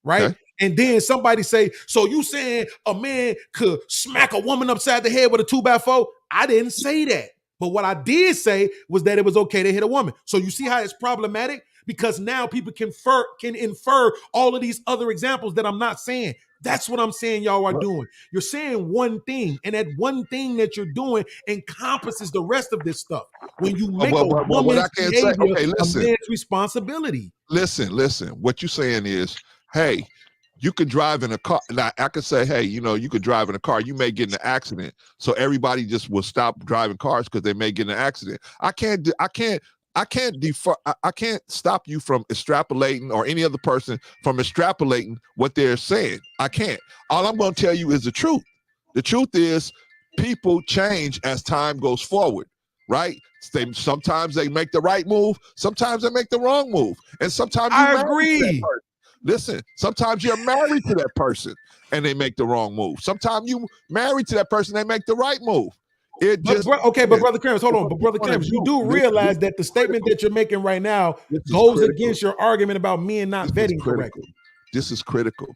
right? Okay. And then somebody say, so you saying a man could smack a woman upside the head with a 2x4? I didn't say that. But what I did say was that it was okay to hit a woman. So you see how it's problematic? Because now people can infer all of these other examples that I'm not saying. That's what I'm saying y'all are doing. You're saying one thing, and that one thing that you're doing encompasses the rest of this stuff. When you make a what I woman's can say, behavior okay, a listen. man's responsibility. Listen. What you're saying is, hey, you could drive in a car. Now, I could say, hey, you could drive in a car. You may get in an accident. So everybody just will stop driving cars because they may get in an accident. I can't stop you from extrapolating, or any other person from extrapolating what they're saying. I can't. All I'm going to tell you is the truth. The truth is people change as time goes forward, right? Sometimes they make the right move. Sometimes they make the wrong move. And sometimes I agree. Listen, sometimes you're married to that person and they make the wrong move. Sometimes you married to that person, they make the right move. But Brother Kramer, hold on. But Brother Kramer, you do realize that the statement that you're making right now goes against your argument about men not vetting correctly. This is critical.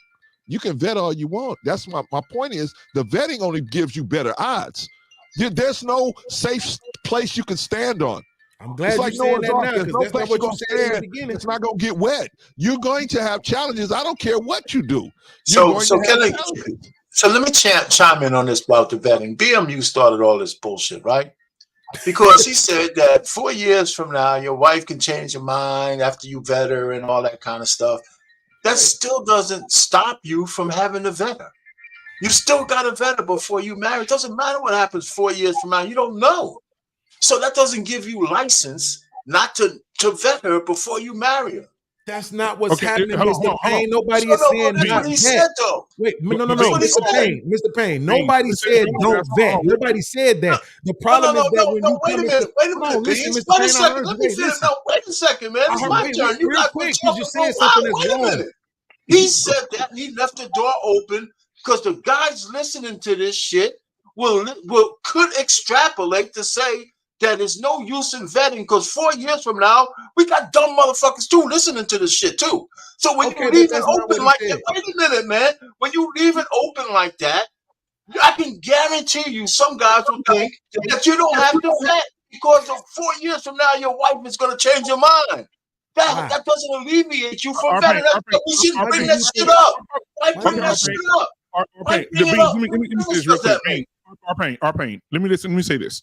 You can vet all you want. That's my point is the vetting only gives you better odds. There's no safe place you can stand on. I'm glad you're saying that now, because that's not what you said in the beginning. It's not going to get wet. You're going to have challenges. I don't care what you do. So let me chime in on this about the vetting. BMU started all this bullshit, right? Because he said that 4 years from now, your wife can change your mind after you vet her and all that kind of stuff. That still doesn't stop you from having a vet her. You still got to vet her before you marry. It doesn't matter what happens 4 years from now. You don't know. So that doesn't give you license not to vet her before you marry her. That's not what's happening, Mr. Payne. Nobody is saying that's what he said, though. Wait, no, Mr. Payne. Nobody said don't vet. Nobody said that. The problem is that when you wait a minute. Wait a second. Let me finish. No, wait a second, man. It's my turn. You got quick because you're saying something that's wrong. Wait a minute. He said that and he left the door open because the guys listening to this shit could extrapolate to say that there's no use in vetting because 4 years from now, we got dumb motherfuckers too listening to this shit too. So when you leave it open like that, wait a minute, man. When you leave it open like that, I can guarantee you some guys will think that you don't have to vet because of 4 years from now, your wife is going to change your mind. That doesn't alleviate you from vetting. We should bring that shit up. Why bring that shit up? Okay, let me say this real quick. Arpain, let me say this.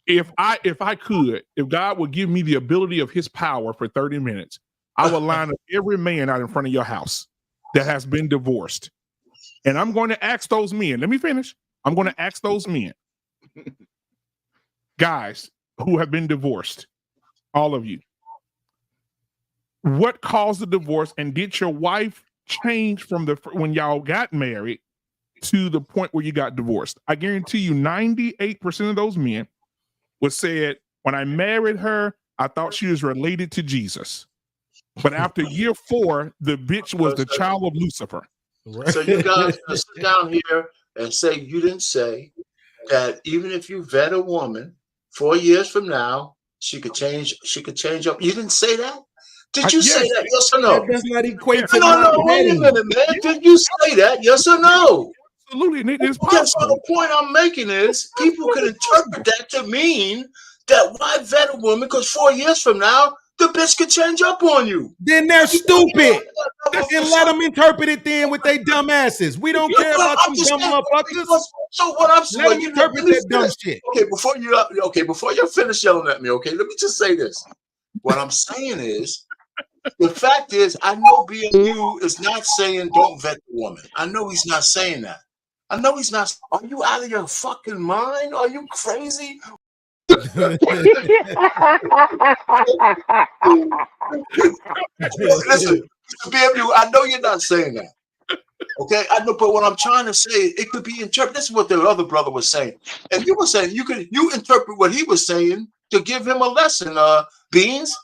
If God would give me the ability of his power for 30 minutes, I would line up every man out in front of your house that has been divorced. And I'm going to ask those men, let me finish. I'm going to ask those men, guys who have been divorced, all of you, what caused the divorce, and did your wife change from when y'all got married to the point where you got divorced? I guarantee you 98% of those men was said, when I married her, I thought she was related to Jesus. But after year 4, the bitch was the child of Lucifer. So you guys sit down here and say you didn't say that even if you vet a woman 4 years from now, she could change up. You didn't say that? Did you say that? Yes or no? That does not equate to no. Wait a minute, man. Did you say that? Yes or no? Absolutely. It's possible. So the point I'm making is people can interpret that to mean that why vet a woman because 4 years from now, the bitch could change up on you. Then they're stupid. And let them interpret it then with their dumb asses. We don't care about them dumb motherfuckers. So what I'm saying, let them interpret that dumb shit. Okay, before you finish yelling at me, okay, let me just say this. What I'm saying is, the fact is, I know BMU is not saying don't vet the woman. I know he's not saying that. I know he's not. Are you out of your fucking mind? Are you crazy? Listen, BMU, I know you're not saying that. Okay, I know, but what I'm trying to say, it could be interpreted. This is what the other brother was saying, and you were saying you interpret what he was saying to give him a lesson. Beans,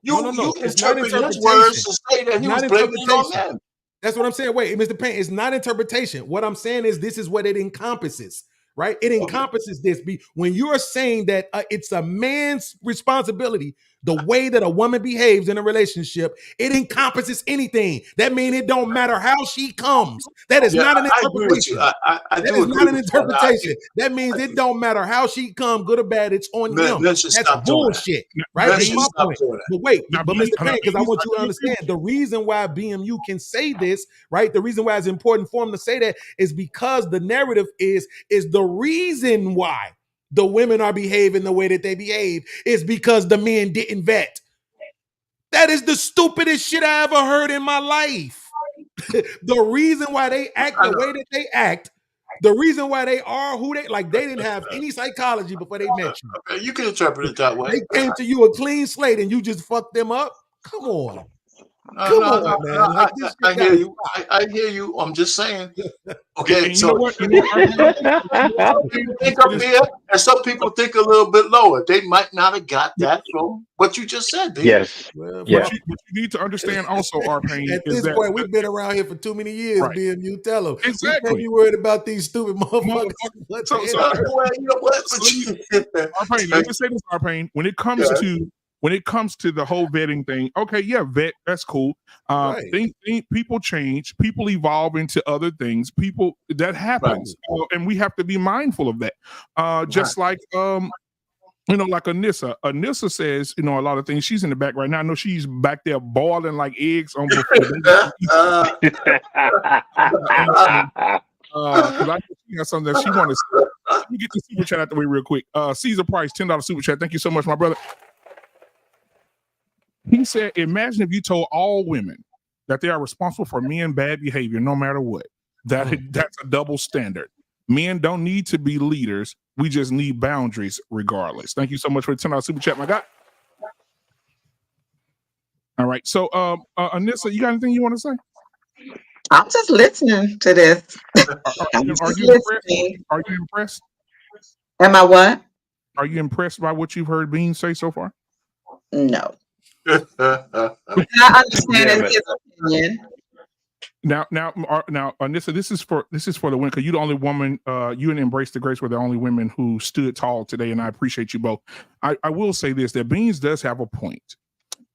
you interpret his words to say that he was blaming it on them. That's what I'm saying. Wait, Mr. Payne, it's not interpretation. What I'm saying is this is what it encompasses, right? It encompasses this. When you are saying that it's a man's responsibility, The way that a woman behaves in a relationship, it encompasses anything. That means it don't matter how she comes. That is not an interpretation. That is not an interpretation. That means it don't matter how she come, good or bad, it's on him. That's bullshit, right? That's my point. But wait, but Mr. Payne, because I want you to understand the reason why BMU can say this, right? The reason why it's important for him to say that is because the narrative is the reason why the women are behaving the way that they behave is because the men didn't vet. That is the stupidest shit I ever heard in my life. The reason why they act the way that they act, the reason why they are who they like, they didn't have any psychology before they met you. Okay, you can interpret it that way. They came to you a clean slate and you just fucked them up. Come on. Come on, man. Like, I hear you. I hear you. I'm just saying. Okay, And so you know what? You know, some people think up here, and some people think a little bit lower. They might not have got that from what you just said. Dude. Yes. Well, Yeah. what you need to understand also, Arpain, at is this that point, we've been around here for too many years, Right. BMU. Tell them. Exactly. We can't be worried about these stupid motherfuckers. So- Well, you know what? Arpain, let me say this, Arpain. When it comes to the whole vetting thing, okay, yeah, vet, that's cool. Right. People change, people evolve into other things. People that happens, and we have to be mindful of that. Just like like Anissa. Anissa says, a lot of things. She's in the back right now. I know she's back there boiling like eggs on before. Because I think she has something that she wanted to say. Let me get the super chat out the way real quick. Caesar Price, $10 super chat. Thank you so much, my brother. He said, imagine if you told all women that they are responsible for men bad behavior no matter what. That's a double standard. Men don't need to be leaders. We just need boundaries regardless. Thank you so much for the $10 super chat, my guy. All right. So, Anissa, you got anything you want to say? I'm just listening to this. Are you impressed? Am I what? Are you impressed by what you've heard Bean say so far? No. I understand his opinion. Now, Anissa, this is for the women, because you're the only woman. You and Embrace the Grace were the only women who stood tall today, and I appreciate you both. I will say this: that Beans does have a point.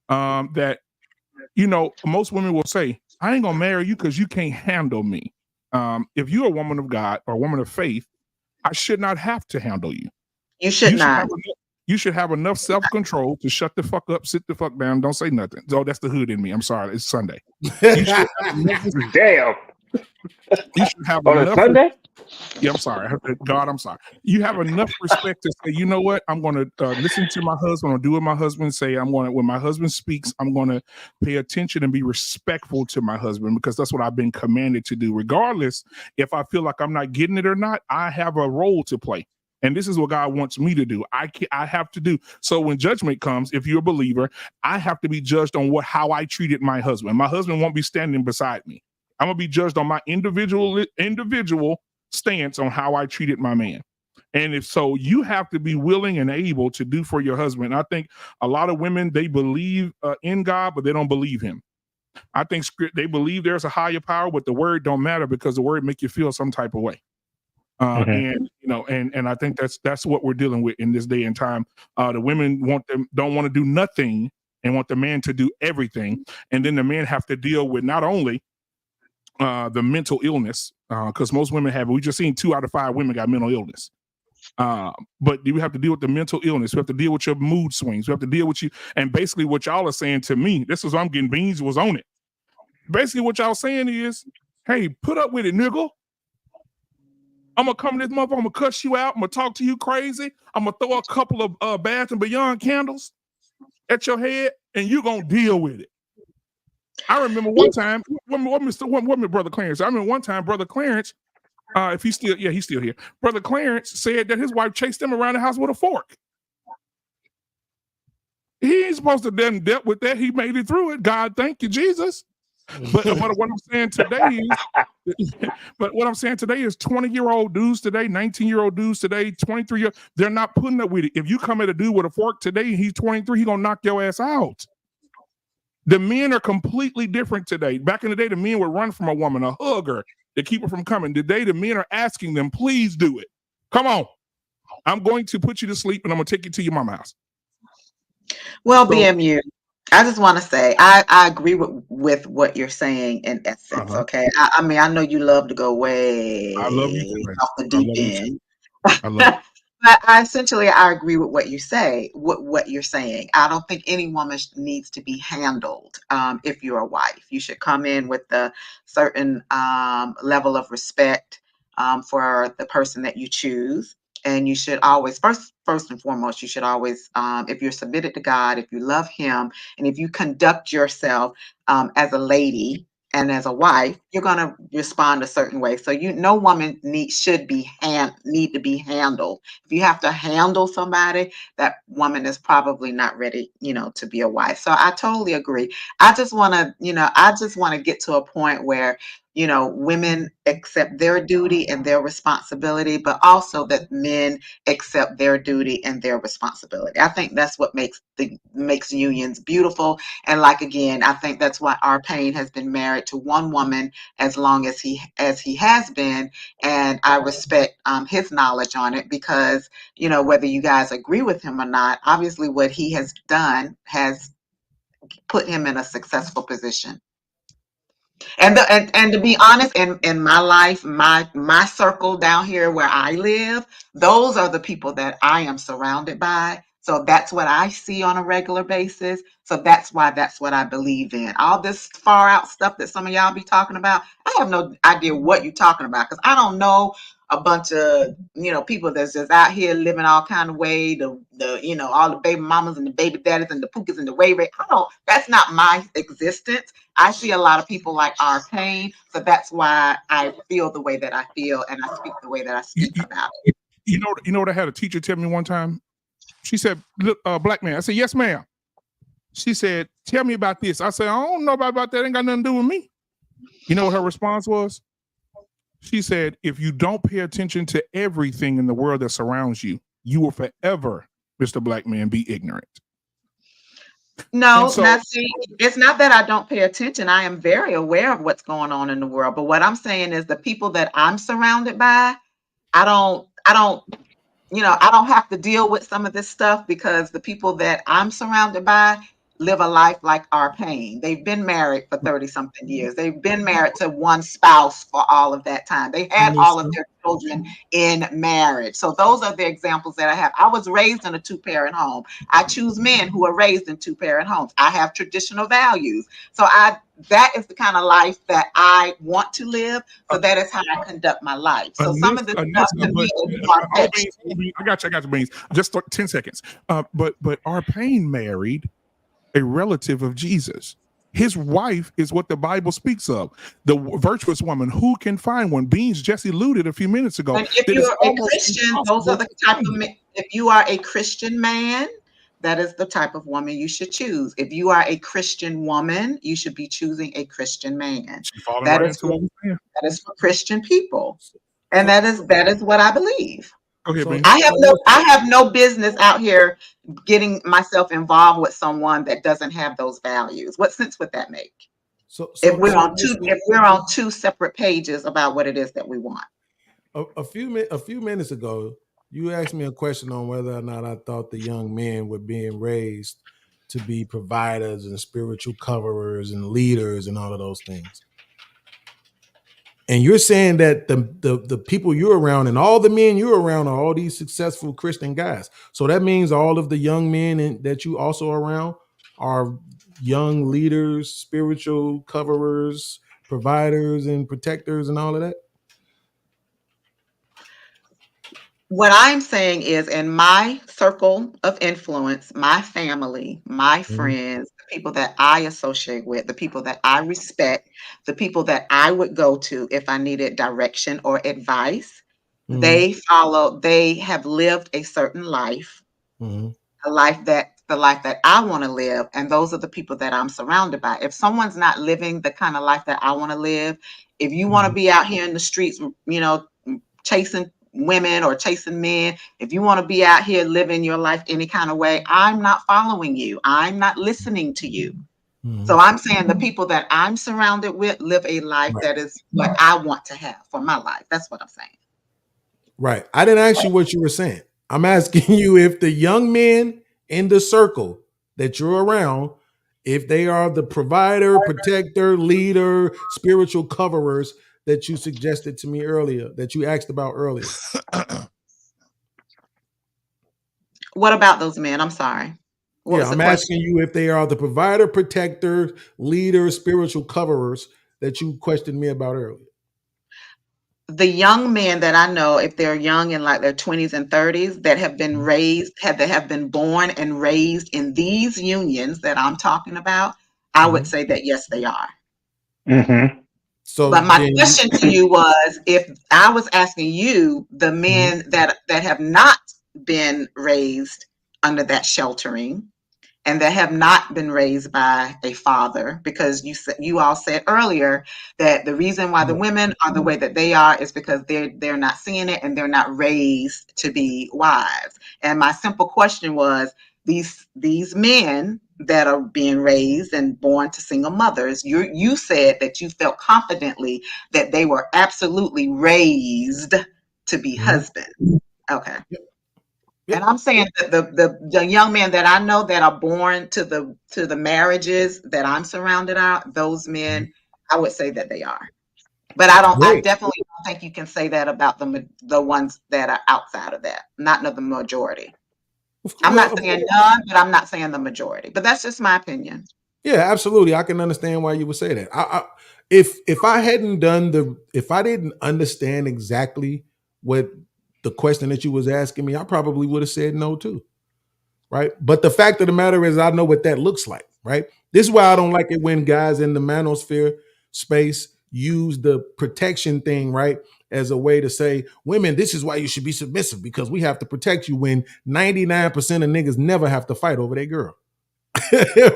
That most women will say, "I ain't gonna marry you because you can't handle me." If you're a woman of God or a woman of faith, I should not have to handle you. You should not. You should have enough self-control to shut the fuck up, sit the fuck down, don't say nothing. Oh, that's the hood in me. I'm sorry. It's Sunday. You should Damn. You should have On enough. a Sunday? Yeah, I'm sorry. God, I'm sorry. You have enough respect to say, you know what? I'm going to listen to my husband or do what my husband say. When my husband speaks, I'm going to pay attention and be respectful to my husband, because that's what I've been commanded to do. Regardless, if I feel like I'm not getting it or not, I have a role to play. And this is what God wants me to do. I have to do. So when judgment comes, if you're a believer, I have to be judged on how I treated my husband. My husband won't be standing beside me. I'm going to be judged on my individual stance on how I treated my man. And if so, you have to be willing and able to do for your husband. I think a lot of women, they believe in God, but they don't believe him. I think they believe there's a higher power, but the word don't matter, because the word make you feel some type of way. And I think that's what we're dealing with in this day and time. The women don't want to do nothing and want the man to do everything. And then the men have to deal with not only the mental illness, because most women have, we just seen 2 out of 5 women got mental illness. But you have to deal with the mental illness. We have to deal with your mood swings. We have to deal with you. And basically what y'all are saying to me, this is what I'm getting, Beans was on it. Basically what y'all saying is, hey, put up with it, nigga. I'm going to come to this motherfucker, I'm going to cuss you out, I'm going to talk to you crazy, I'm going to throw a couple of Bath and Beyond candles at your head, and you're going to deal with it. I remember one time, what Brother Clarence, I remember one time Brother Clarence, if he's still here, Brother Clarence said that his wife chased him around the house with a fork. He ain't supposed to have done dealt with that. He made it through it. God, thank you, Jesus. But what I'm saying today is, 20-year-old dudes today, 19-year-old dudes today, 23-year, they're not putting up with it. If you come at a dude with a fork today and he's 23, he's gonna knock your ass out. The men are completely different today. Back in the day, the men would run from a woman, a hug her to keep her from coming. Today, the men are asking them, please do it. Come on. I'm going to put you to sleep and I'm gonna take you to your mama's house. Well, So BMU, I just want to say I agree with what you're saying in essence. Uh-huh. Okay, I mean I know you love to go I love you way too, man. off the I deep love you too. end, I love you. but I agree with what you say. What you're saying, I don't think any woman needs to be handled. If you're a wife, you should come in with a certain level of respect for the person that you choose. And you should always first and foremost, you should always, if you're submitted to God, if you love Him, and if you conduct yourself as a lady and as a wife, you're gonna respond a certain way. So no woman need to be handled. If you have to handle somebody, that woman is probably not ready, to be a wife. So I totally agree. I just want to get to a point where women accept their duty and their responsibility, but also that men accept their duty and their responsibility. I think that's what makes unions beautiful. And like again, I think that's why our Payne has been married to one woman as long as he has been, and I respect his knowledge on it because whether you guys agree with him or not, obviously what he has done has put him in a successful position. And to be honest, in my life, my circle down here where I live, those are the people that I am surrounded by. So that's what I see on a regular basis. So that's what I believe in. All this far out stuff that some of y'all be talking about, I have no idea what you're talking about because I don't know a bunch of people that's just out here living all kind of way. The all the baby mamas and the baby daddies and the pookies and the way. That's not my existence. I see a lot of people like our Payne, so that's why I feel the way that I feel and I speak the way that I speak about it. You know what I had a teacher tell me one time? She said, "Look, black man." I said, "Yes, ma'am." She said, "Tell me about this." I said, "I don't know about that. Ain't got nothing to do with me." You know what her response was? She said, "If you don't pay attention to everything in the world that surrounds you, you will forever, Mr. Black Man, be ignorant." No, So, it's not that I don't pay attention. I am very aware of what's going on in the world. But what I'm saying is the people that I'm surrounded by, I don't have to deal with some of this stuff because the people that I'm surrounded by live a life like our Payne. They've been married for 30 something years. They've been married to one spouse for all of that time. They had all of their children in marriage. So those are the examples that I have. I was raised in a two-parent home. I choose men who are raised in two-parent homes. I have traditional values. So that is the kind of life that I want to live. So that is how I conduct my life. So some of the stuff to me is far-fetched. I got you, Beans. Just 10 seconds. But our Payne married a relative of Jesus. His wife is what the Bible speaks of, the virtuous woman. Who can find one? Beans just alluded a few minutes ago. And if you're a Christian, those are the type of men. If you are a Christian man, that is the type of woman you should choose. If you are a Christian woman, you should be choosing a Christian man. That is for Christian people, and that is what I believe. Okay, I have no business out here getting myself involved with someone that doesn't have those values. What sense would that make? If we're on two separate pages about what it is that we want. A few minutes ago, you asked me a question on whether or not I thought the young men were being raised to be providers and spiritual coverers and leaders and all of those things. And you're saying that the people you're around and all the men you're around are all these successful Christian guys. So that means all of the young men that you also around are young leaders, spiritual coverers, providers, and protectors, and all of that. What I'm saying is, in my circle of influence, my family, my friends, the people that I associate with, the people that I respect, the people that I would go to if I needed direction or advice, they have lived a certain life, the life that I want to live, and those are the people that I'm surrounded by. If someone's not living the kind of life that I want to live, if you want to be out here in the streets, chasing women or chasing men, if you want to be out here living your life any kind of way, I'm not following you. I'm not listening to you. So I'm saying the people that I'm surrounded with live a life that is what I want to have for my life. That's what I'm saying. Right. I didn't ask you what you were saying. I'm asking you if the young men in the circle that you're around, if they are the provider, protector, leader, spiritual coverers that you suggested to me earlier, that you asked about earlier. What about those men? I'm sorry. What Yeah, was the I'm question? asking you if they are the provider, protector, leader, spiritual coverers that you questioned me about earlier. The young men that I know, if they're young in like their 20s and 30s, that have been raised, that have been born and raised in these unions that I'm talking about, I would say that yes, they are. Mm-hmm. So, But my then- question to you was, if I was asking you, the men that have not been raised under that sheltering and that have not been raised by a father, because you all said earlier that the reason why the women are the way that they are is because they're not seeing it and they're not raised to be wives. And my simple question was, these men that are being raised and born to single mothers, you said that you felt confidently that they were absolutely raised to be husbands. Okay. And I'm saying that the young men that I know that are born to the marriages that I'm surrounded out, those men, I would say that they are. But I definitely don't think you can say that about the ones that are outside of that, not the majority. I'm not saying none, but I'm not saying the majority. But that's just my opinion. Yeah, absolutely. I can understand why you would say that. If I didn't understand exactly what the question that you was asking me, I probably would have said no too. Right. But the fact of the matter is I know what that looks like. Right. This is why I don't like it when guys in the manosphere space use the protection thing, right, as a way to say, women, this is why you should be submissive, because we have to protect you, when 99% of niggas never have to fight over their girl.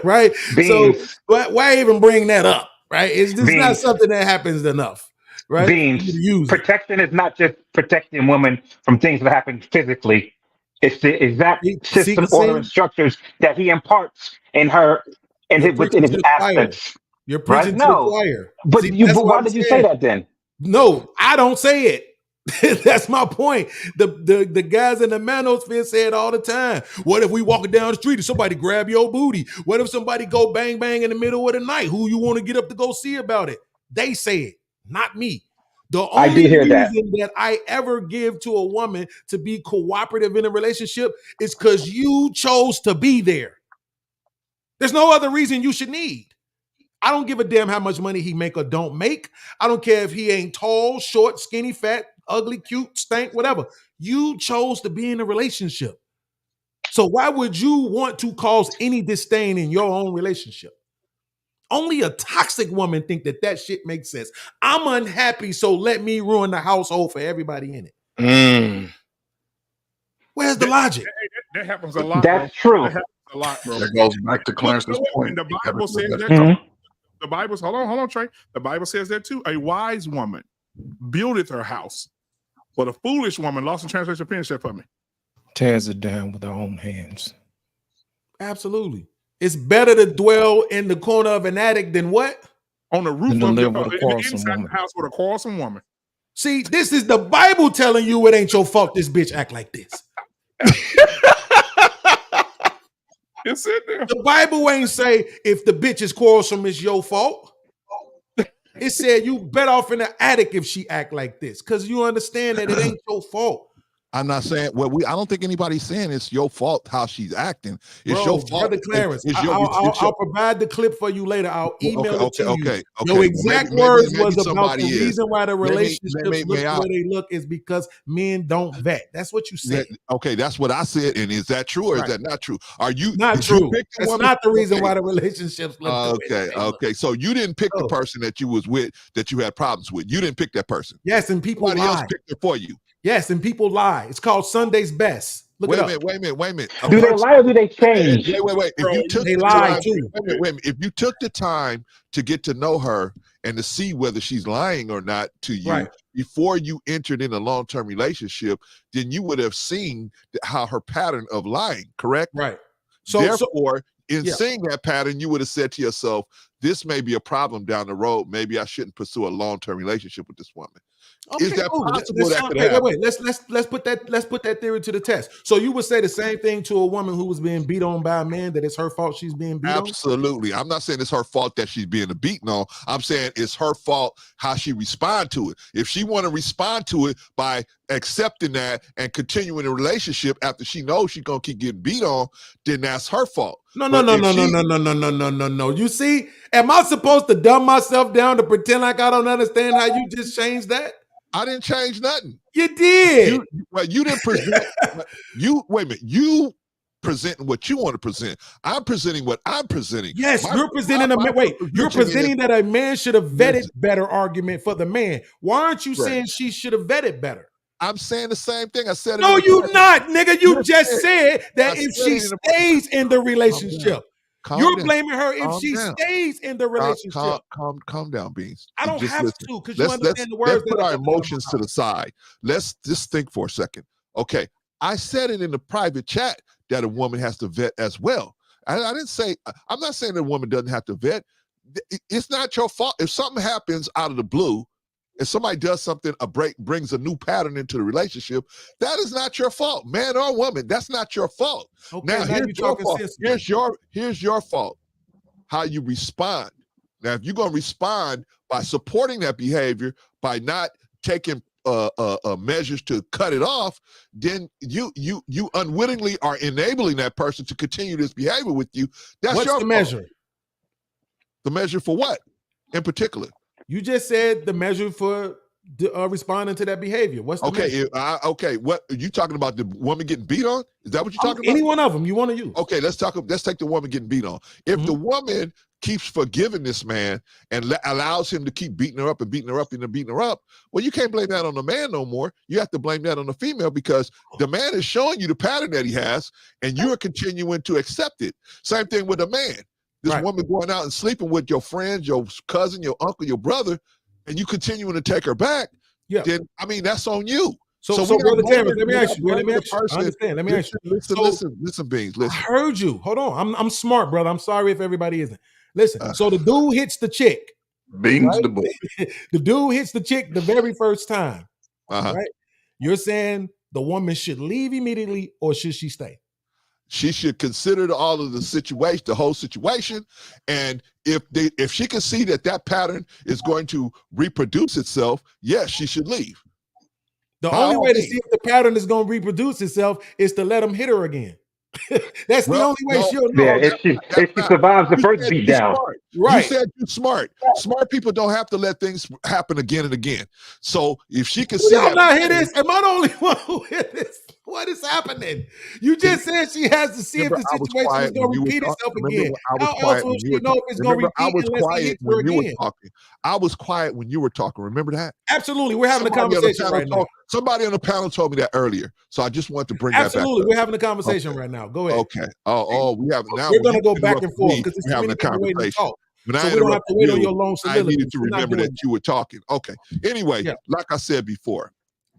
Right. Beans. So why even bring that up? Right. It's just not Beans. something that happens enough. Right. Beans. Protection is not just protecting women from things that happen physically. It's the exact system, order, and structures that he imparts in her and within his absence. You're preaching to the choir. But why did you say that then? No, I don't say it. That's my point. The guys in the manosphere say it all the time. What if we walking down the street and somebody grab your booty? What if somebody go bang bang in the middle of the night? Who you want to get up to go see about it? They say it, not me. The only reason that I ever give to a woman to be cooperative in a relationship is because you chose to be there. There's no other reason you should need. I don't give a damn how much money he make or don't make. I don't care if he ain't tall, short, skinny, fat, ugly, cute, stank, whatever. You chose to be in a relationship. So why would you want to cause any disdain in your own relationship? Only a toxic woman think that shit makes sense. I'm unhappy, so let me ruin the household for everybody in it. Where's the logic? That happens a lot. That's true. That happens a lot, bro. That goes back to Clarence's point. And the Bible says that too. The Bible, hold on, Trey. The Bible says that too. A wise woman buildeth her house, but a foolish woman, lost in translation, finish that for me, tears it down with her own hands. Absolutely. It's better to dwell in the corner of an attic than what? On the roof of the inside the house with a quarrelsome woman. See, this is the Bible telling you it ain't your fault this bitch act like this. It's in there. The Bible ain't say if the bitch is quarrelsome, it's your fault. It said you better off in the attic if she act like this, because you understand that it ain't your fault. I'm not saying I don't think anybody's saying it's your fault how she's acting. It's your fault. Brother Clarence, I'll provide the clip for you later. I'll email it to you. Okay. Your exact words was about the reason why the relationships look the way they look is because men don't vet. That's what you said. Okay, that's what I said. And is that true or is that not true? Are you not true? That's not the reason why the relationships look the way they look. Okay. So you didn't pick the person that you was with that you had problems with. You didn't pick that person. Yes, and people Somebody else picked it for you. Yes, and people lie. It's called Sunday's Best. Wait a minute. Do they lie or do they change? Wait. They lie too. Wait a minute. If you took the time to get to know her and to see whether she's lying or not to you before you entered in a long-term relationship, then you would have seen how her pattern of lying, correct? Right. So therefore, in seeing that pattern, you would have said to yourself, this may be a problem down the road. Maybe I shouldn't pursue a long-term relationship with this woman. Okay, Is that cool. possible that could happen? Wait. Let's put that theory to the test. So you would say the same thing to a woman who was being beat on by a man, that it's her fault she's being beat on? Absolutely. I'm not saying it's her fault that she's being beaten on. I'm saying it's her fault how she respond to it. If she want to respond to it by accepting that and continuing the relationship after she knows she's gonna keep getting beat on, then that's her fault. No. You see, am I supposed to dumb myself down to pretend like I don't understand how you just changed that? I didn't change nothing. You did. You didn't present. Wait a minute. You presenting what you want to present. I'm presenting what I'm presenting. Yes, you're presenting you're presenting that a man should have vetted better argument for the man. Why aren't you saying she should have vetted better? I'm saying the same thing. I said it. No, you not, nigga. You just said that if she stays in the relationship. You're blaming her if she stays in the relationship. Calm down, Beans. I don't have to, because you understand the words. Let's put our emotions to the side. Let's just think for a second. Okay, I said it in the private chat that a woman has to vet as well. I didn't say, I'm not saying that a woman doesn't have to vet. It's not your fault. If something happens out of the blue, if somebody does something, brings a new pattern into the relationship, that is not your fault, man or woman. That's not your fault. Okay, now here's your fault. Here's your fault. How you respond. Now, if you're gonna respond by supporting that behavior, by not taking measures to cut it off, then you unwittingly are enabling that person to continue this behavior with you. That's What's your the measure? fault. The measure for what, in particular? You just said the measure for responding to that behavior. What's the measure? Okay. What are you talking about? The woman getting beat on? Is that what you're talking about? Any one of them you want to use? Okay, let's take the woman getting beat on. If the woman keeps forgiving this man and allows him to keep beating her up and beating her up and beating her up, well, you can't blame that on the man no more. You have to blame that on the female, because the man is showing you the pattern that he has, and you are continuing to accept it. Same thing with a man. This woman going out and sleeping with your friends, your cousin, your uncle, your brother, and you continuing to take her back, then, I mean, that's on you. So Brother Terrence, let me ask you. I understand. Let me ask you. Listen, Beans. Listen. I heard you. Hold on. I'm smart, brother. I'm sorry if everybody isn't. Listen, so the dude hits the chick. Beans the boy. The dude hits the chick the very first time. Right? You're saying the woman should leave immediately, or should she stay? She should consider all of the situation, the whole situation, and if she can see that pattern is going to reproduce itself, yes, she should leave. The only way to see if the pattern is going to reproduce itself is to let him hit her again. That's the only way she'll know. Yeah, if she survives the first beat down. Right. You said you're smart. Smart people don't have to let things happen again and again. So if she can see, I'm not hear this. Am I the only one who hear this? What is happening? You just said she has to see if the situation is going to repeat itself again. How else will she know if it's going to repeat unless he hits her again? I was quiet when you were talking. Remember that? Absolutely. We're having a conversation right now. Somebody on the panel told me that earlier, so I just wanted to bring that back. Absolutely. We're having a conversation right now. Go ahead. Okay. We have now. We're going to go back and forth because it's having a conversation. So we don't have to wait on your long soliloquy. I needed to remember that you were talking. Okay. Anyway, like I said before,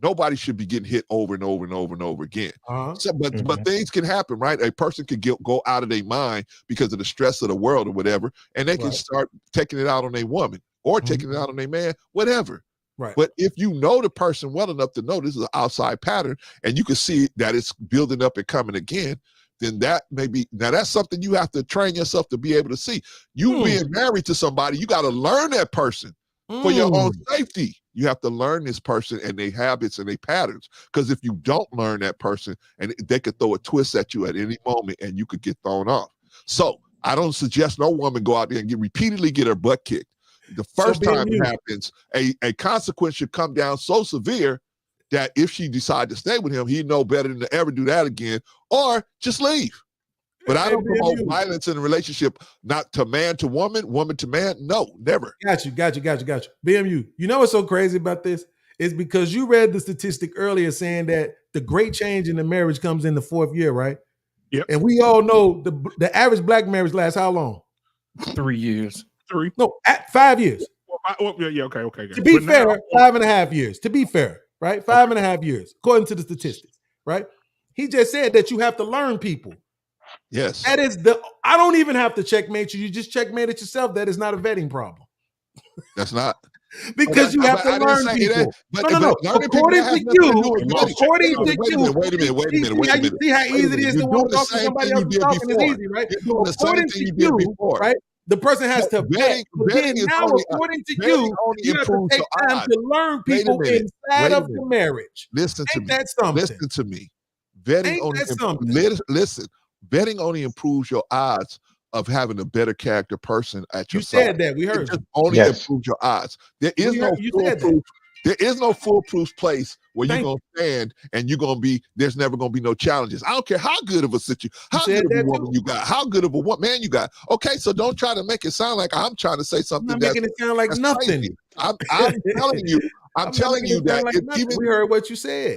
nobody should be getting hit over and over and over and over again. But things can happen, right? A person could go out of their mind because of the stress of the world or whatever, and they can start taking it out on a woman or taking it out on a man, whatever. Right. But if you know the person well enough to know this is an outside pattern, and you can see that it's building up and coming again, then that may be, now that's something you have to train yourself to be able to see. You being married to somebody, you got to learn that person for your own safety. You have to learn this person and their habits and their patterns. Because if you don't learn that person, and they could throw a twist at you at any moment and you could get thrown off. So I don't suggest no woman go out there and repeatedly get her butt kicked. The first time it happens, a consequence should come down so severe that if she decides to stay with him, he'd know better than to ever do that again, or just leave. But I don't promote violence in a relationship, not to man to woman, woman to man. No, never. Got you. BMU, you know what's so crazy about this? It's because you read the statistic earlier saying that the great change in the marriage comes in the 4th year, right? Yep. And we all know the average black marriage lasts how long? 3 years. 3? No, at 5 years. Okay. To be fair, 5.5 years. To be fair, right? 5.5 years, according to the statistics, right? He just said that you have to learn people. Yes. That is I don't even have to checkmate you. You just checkmate it yourself. That is not a vetting problem. That's not. Because you have to learn people. No. According to you, wait a minute. See how easy it is to want to talk to somebody else talking is easy, right? According to you, right? The person has to vet. But then now, according to you, you have to take time to learn people inside of the marriage. Listen to me. That something? Listen to me. Vetting only improves your odds of having a better character person at your side. You said that. We heard. It just only improves your odds. There is no foolproof place where you're gonna stand and you're gonna be. There's never gonna be no challenges. I don't care how good of a situation, how good of a woman you got, how good of a man you got. Okay, so don't try to make it sound like I'm trying to say something. I'm not making it sound like nothing. I'm telling you. I'm telling you that even we heard what you said.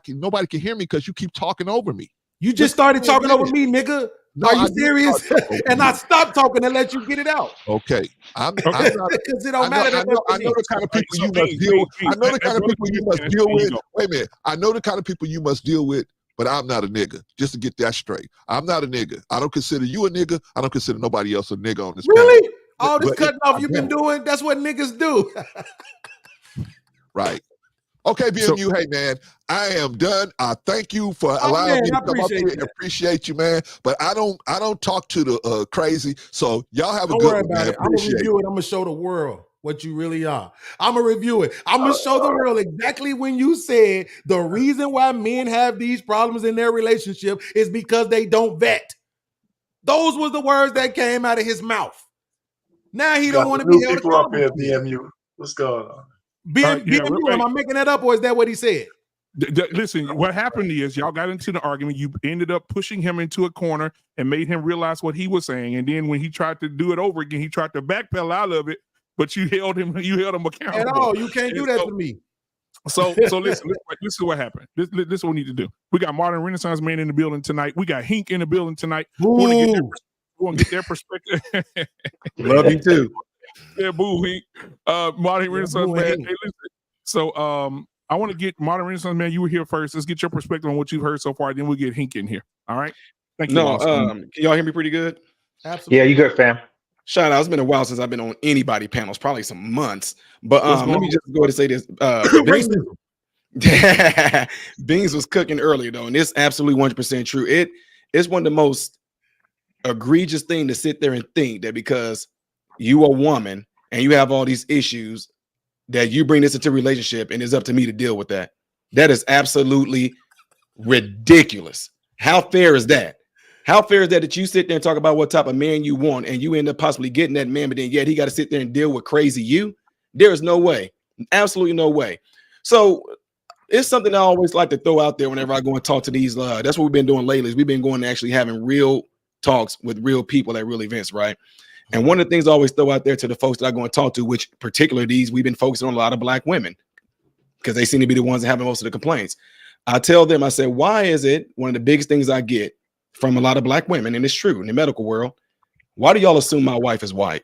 Nobody can hear me because you keep talking over me. You just started talking over me, nigga. No, are you serious? And I stopped talking and let you get it out. Okay. I'm not, because it don't matter. I know the kind of people you must deal with. I know the kind of people you must deal with. Wait a minute. I know the kind of people you must deal with, but I'm not a nigga. Just to get that straight. I'm not a nigga. I don't consider you a nigga. I don't consider nobody else a nigga on this Really? panel. All this cutting off you've been doing, that's what niggas do. Right. Okay, BMU, hey man, I am done. I thank you for allowing me to come up here and appreciate you, man. But I don't talk to the crazy. So y'all have a good one, man. I'm gonna review it. I'm gonna show the world what you really are. I'm gonna review it. I'm gonna show the world exactly when you said the reason why men have these problems in their relationship is because they don't vet. Those were the words that came out of his mouth. Now he don't want to be held accountable. Up here, BMU. What's going on? BMU, am I making that up or is that what he said? Listen, what happened is y'all got into the argument. You ended up pushing him into a corner and made him realize what he was saying. And then when he tried to do it over again, he tried to backpedal out of it, but you held him accountable. At all. You can't do that to me. So listen, this is what happened. This is what we need to do. We got Modern Renaissance Man in the building tonight. We got Hink in the building tonight. We want to get their perspective. Love you too. Yeah, boo, Hink. Modern Renaissance Man. Hey, listen. So I want to get Modern Renaissance Man. You were here first. Let's get your perspective on what you've heard so far. Then we'll get Hink in here. All right. Thank you. No, can y'all hear me pretty good? Absolutely. Yeah, you good, fam. Shout out. It's been a while since I've been on anybody panels, probably some months. But let me just go ahead and say this. Beans was cooking earlier though, and it's absolutely 100% true. It's one of the most egregious thing to sit there and think that because you a woman and you have all these issues that you bring this into a relationship and it's up to me to deal with that. That is absolutely ridiculous. How fair is that? How fair is that you sit there and talk about what type of man you want and you end up possibly getting that man, but then yet he got to sit there and deal with crazy you? There is no way. Absolutely no way. So it's something I always like to throw out there whenever I go and talk to these. That's what we've been doing lately. Is we've been going to actually having real talks with real people at real events, right? And one of the things I always throw out there to the folks that I go and talk to, which particularly we've been focusing on a lot of Black women because they seem to be the ones that have most of the complaints. I tell them, I say, why is it one of the biggest things I get from a lot of Black women, and it's true in the medical world, why do y'all assume my wife is white?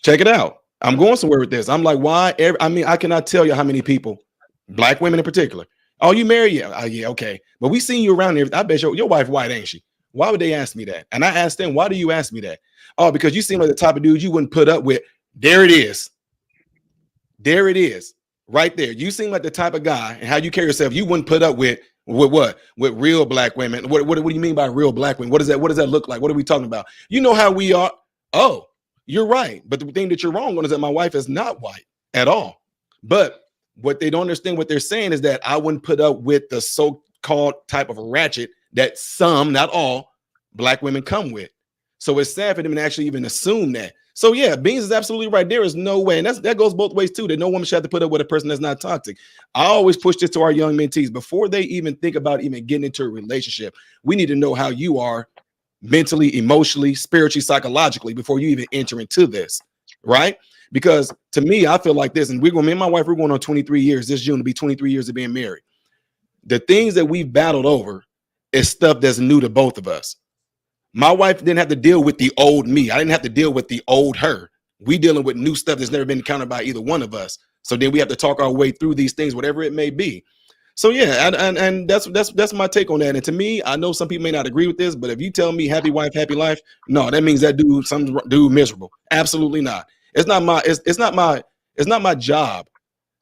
Check it out. I'm going somewhere with this. I'm like, why? I cannot tell you how many people, Black women in particular. Oh, you married? Yeah. Yeah, okay. But we seen you around here. I bet your wife white, ain't she? Why would they ask me that? And I asked them, why do you ask me that? Oh, because you seem like the type of dude you wouldn't put up with. There it is. There it is. Right there. You seem like the type of guy and how you carry yourself, you wouldn't put up with what? With real Black women. What do you mean by real Black women? What does that look like? What are we talking about? You know how we are. Oh, you're right. But the thing that you're wrong on is that my wife is not white at all. But what they don't understand, what they're saying is that I wouldn't put up with the so-called type of ratchet that some, not all, Black women come with. So it's sad for them to actually even assume that. So yeah, Beans is absolutely right. There is no way, and that goes both ways too, that no woman should have to put up with a person that's not toxic. I always push this to our young mentees. Before they even think about even getting into a relationship, we need to know how you are mentally, emotionally, spiritually, psychologically before you even enter into this, right? Because to me, I feel like this, and me and my wife, we're going on 23 years. This June to be 23 years of being married. The things that we've battled over is stuff that's new to both of us. My wife didn't have to deal with the old me. I didn't have to deal with the old her. We dealing with new stuff that's never been encountered by either one of us. So then we have to talk our way through these things, whatever it may be. So yeah, and that's my take on that. And to me, I know some people may not agree with this, but if you tell me happy wife, happy life, no, that means that dude miserable. Absolutely not. It's not my job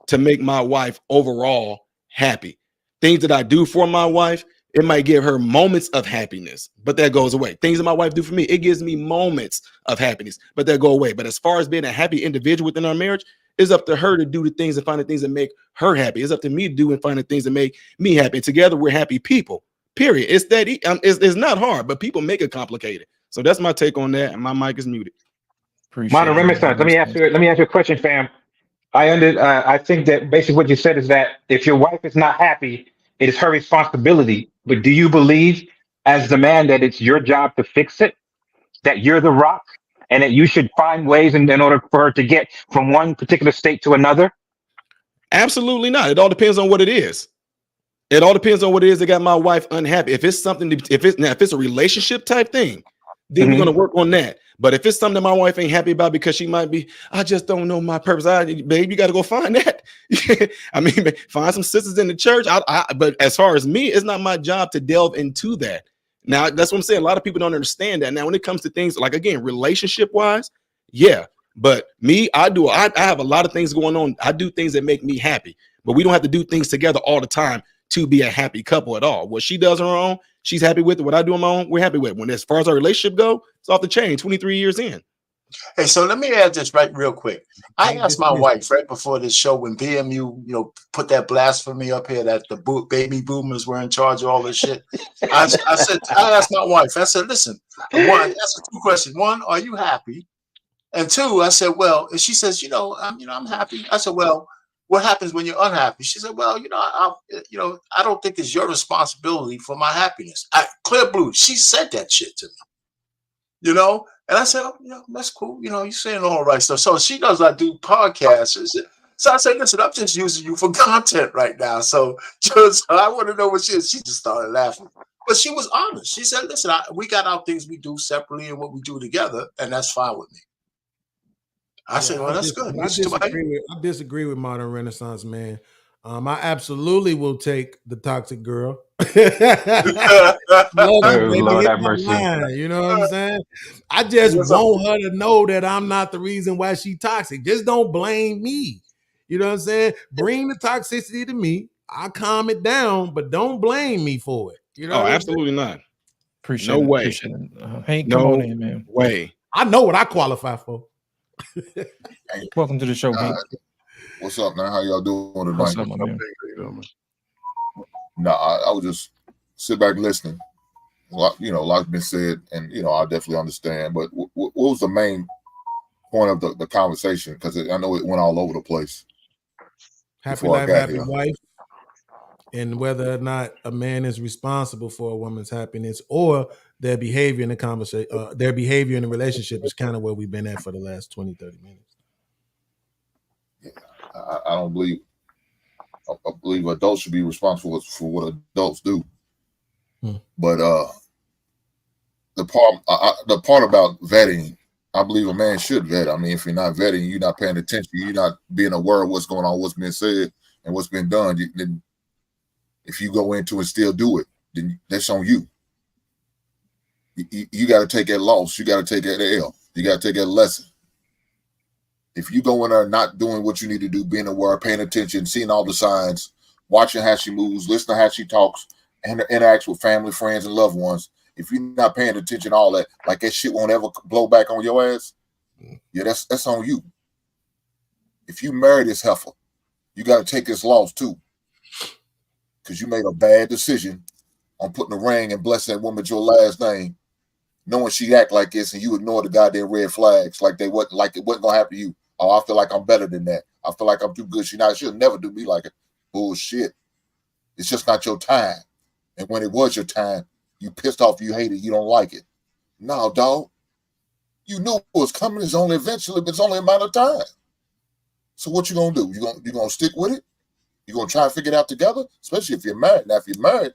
to make my wife overall happy. Things that I do for my wife, it might give her moments of happiness, but that goes away. Things that my wife do for me, it gives me moments of happiness, but that go away. But as far as being a happy individual within our marriage, it's up to her to do the things and find the things that make her happy. It's up to me to do and find the things that make me happy. And together we're happy people. Period. It's that it's not hard, but people make it complicated. So that's my take on that. And my mic is muted. Modern Renaissance. Let me ask you a question, fam. I think that basically what you said is that if your wife is not happy, it is her responsibility. But do you believe, as the man, that it's your job to fix it? That you're the rock, and that you should find ways in order for her to get from one particular state to another? Absolutely not. It all depends on what it is. It all depends on what it is that got my wife unhappy. If it's something, if it's a relationship type thing, then we're gonna work on that. But if it's something that my wife ain't happy about because she might be, I just don't know my purpose. Babe, you got to go find that. I mean, find some sisters in the church. But as far as me, it's not my job to delve into that. Now, that's what I'm saying. A lot of people don't understand that. Now, when it comes to things like, again, relationship wise, yeah. But me, I have a lot of things going on. I do things that make me happy, but we don't have to do things together all the time to be a happy couple at all. What she does on her own, she's happy with it. What I do on my own, we're happy with it. When as far as our relationship go, it's off the chain. 23 years in. Hey, so let me add this right real quick. I asked my wife right before this show when BMU, put that blasphemy up here that the baby boomers were in charge of all this shit. I asked my wife. I said, listen, one, I asked her two questions. One, are you happy? And two, I said, well, and she says, I'm happy. I said, well, what happens when you're unhappy? She said, well, I don't think it's your responsibility for my happiness. Clear blue. She said that shit to me, and I said, that's cool. You're saying all right stuff. So she knows I do podcasts. So I said, listen, I'm just using you for content right now. So I want to know what she is. She just started laughing. But she was honest. She said, listen, we got our things we do separately and what we do together, and that's fine with me. I said, well, that's good. I disagree with Modern Renaissance, man. I absolutely will take the toxic girl. Lord have mercy. You know what I'm saying? I just want her to know that I'm not the reason why she's toxic. Just don't blame me. You know what I'm saying? Bring the toxicity to me. I'll calm it down, but don't blame me for it. You know? Absolutely not. Appreciate no it. way. Appreciate it. Hank, come on in, man. Way. I know what I qualify for. Welcome to the show, Hank. What's up, man? How y'all doing tonight? What's up, my man? No, I would just sit back listening. A lot been said, and I definitely understand. But what was the main point of the conversation? Because I know it went all over the place. Happy life, happy wife, and whether or not a man is responsible for a woman's happiness or their behavior in the conversation, their behavior in the relationship is kind of where we've been at for the last 20, 30 minutes. Yeah, I don't believe. I believe adults should be responsible for what adults do. But the part about vetting, I believe a man should vet. I mean, if you're not vetting, you're not paying attention, you're not being aware of what's going on, what's been said, and what's been done. Then, if you go into and still do it, then that's on you. You got to take that loss. You got to take that L. You got to take that lesson. If you go in there not doing what you need to do, being aware, paying attention, seeing all the signs, watching how she moves, listening to how she talks, and interacts with family, friends, and loved ones, if you're not paying attention to all that, like that shit won't ever blow back on your ass, yeah, that's on you. If you marry this heifer, you got to take this loss too, because you made a bad decision on putting a ring and blessing that woman with your last name, knowing she act like this, and you ignore the goddamn red flags like it wasn't gonna happen to you. Oh, I feel like I'm better than that. I feel like I'm too good. She'll never do me like it. Bullshit. It's just not your time. And when it was your time, you pissed off, you hate it, you don't like it. No, dog. You knew it was coming. It's only eventually, but it's only a matter of time. So what you gonna do? You gonna stick with it? You gonna try to figure it out together? Especially if you're married. Now, if you're married,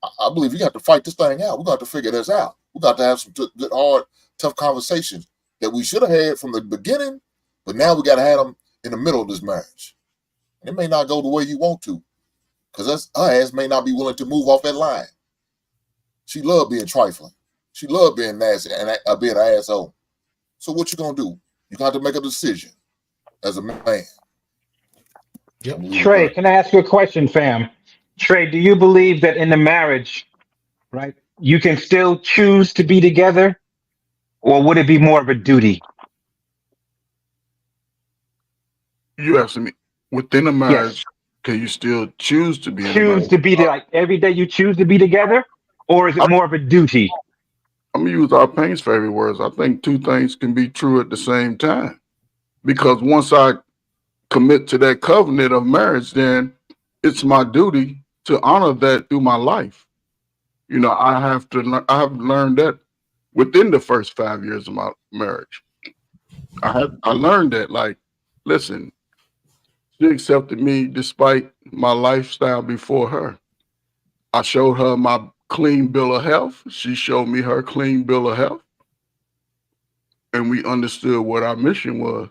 I believe you got to fight this thing out. We're going to have to figure this out. We're going to have some good, hard, tough conversations that we should have had from the beginning, but now we got to have them in the middle of this marriage. And it may not go the way you want to, because her ass may not be willing to move off that line. She love being trifling. She love being nasty and being an asshole. So what you gonna do? You got to make a decision as a man. Yep. Trey, can I ask you a question, fam? Trey, do you believe that in the marriage, right, you can still choose to be together, or would it be more of a duty? You asking me within a marriage, can you still choose to be in a Choose marriage? to be like every day you choose to be together, or is it more of a duty? I'm gonna use Arpane's favorite words. I think two things can be true at the same time. Because once I commit to that covenant of marriage, then it's my duty to honor that through my life. You know, I have learned that within the first 5 years of my marriage. I learned that, like, listen, she accepted me despite my lifestyle before her. I showed her my clean bill of health. She showed me her clean bill of health. And we understood what our mission was.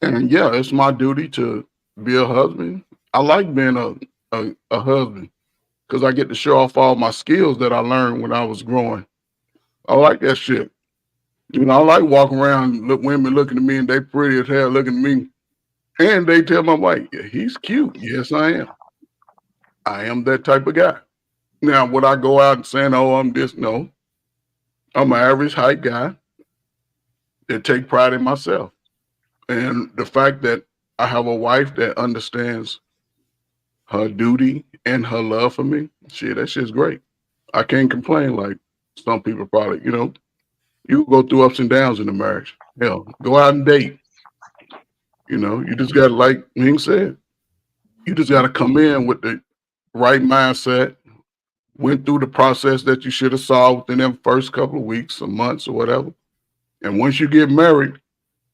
And yeah, it's my duty to be a husband. I like being a husband because I get to show off all my skills that I learned when I was growing. I like that shit. You know, I like walking around, women looking at me and they pretty as hell looking at me. And they tell my wife, yeah, he's cute. Yes, I am. I am that type of guy. Now, would I go out and saying, oh, I'm this? No. I'm an average height guy that take pride in myself. And the fact that I have a wife that understands her duty and her love for me, shit, that shit's great. I can't complain like some people probably, you know, you go through ups and downs in a marriage. Hell, go out and date. You know, you just got to, like Ming said, you just got to come in with the right mindset, went through the process that you should have saw within them first couple of weeks or months or whatever. And once you get married,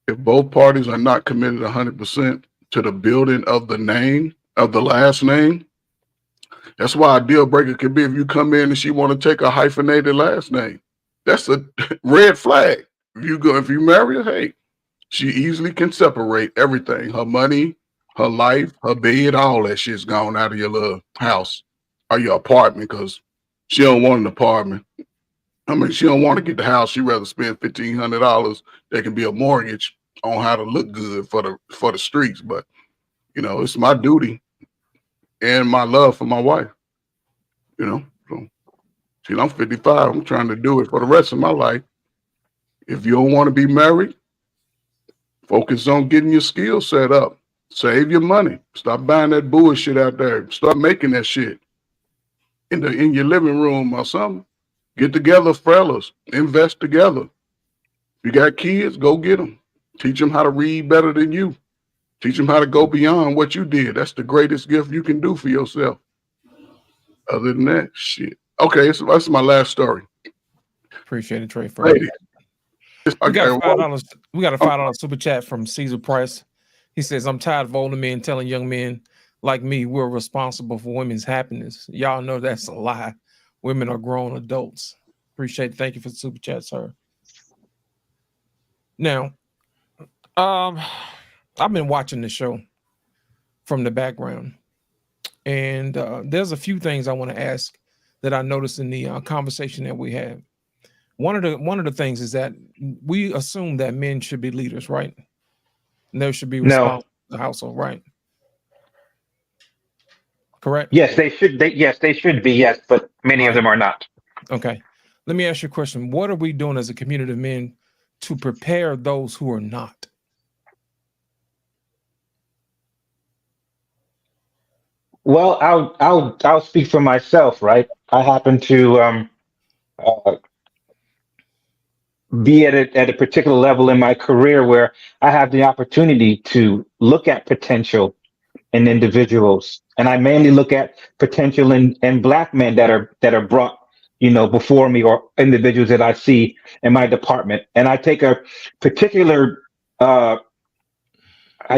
if both parties are not committed 100% to the building of the name, of the last name, that's why a deal breaker could be if you come in and she want to take a hyphenated last name. That's a red flag. If you marry her, hey, she easily can separate everything. Her money, her life, her bed, all that shit's gone out of your little house or your apartment because she don't want an apartment. I mean, she don't want to get the house. She'd rather spend $1,500 that can be a mortgage on how to look good for the streets. But, you know, it's my duty and my love for my wife, you know. So, see, I'm 55. I'm trying to do it for the rest of my life. If you don't want to be married, focus on getting your skills set up. Save your money. Stop buying that bullshit out there. Start making that shit in your living room or something. Get together, fellas. Invest together. If you got kids, go get them. Teach them how to read better than you. Teach them how to go beyond what you did. That's the greatest gift you can do for yourself. Other than that, shit. Okay, that's my last story. Appreciate it, Trey. Lady. We got a $5 super chat from Caesar Price. He says, I'm tired of older men telling young men like me we're responsible for women's happiness. Y'all know that's a lie. Women are grown adults. Appreciate it. Thank you for the super chat, sir. Now, I've been watching the show from the background, and there's a few things I want to ask that I noticed in the conversation that we had. One of the things is that we assume that men should be leaders, right? And they should be responsible for the household, right? Correct? Yes, they should. They should be. Yes, but many of them are not. Okay. Let me ask you a question. What are we doing as a community of men to prepare those who are not? Well, I'll speak for myself, right? I happen to be at a particular level in my career where I have the opportunity to look at potential in individuals, and I mainly look at potential in Black men that are brought, you know, before me, or individuals that I see in my department, and I take a particular, I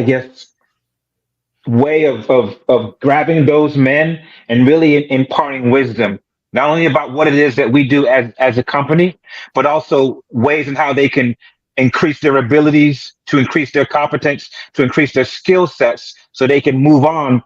guess, way of grabbing those men and really imparting wisdom, not only about what it is that we do as a company, but also ways in how they can increase their abilities, to increase their competence, to increase their skill sets, so they can move on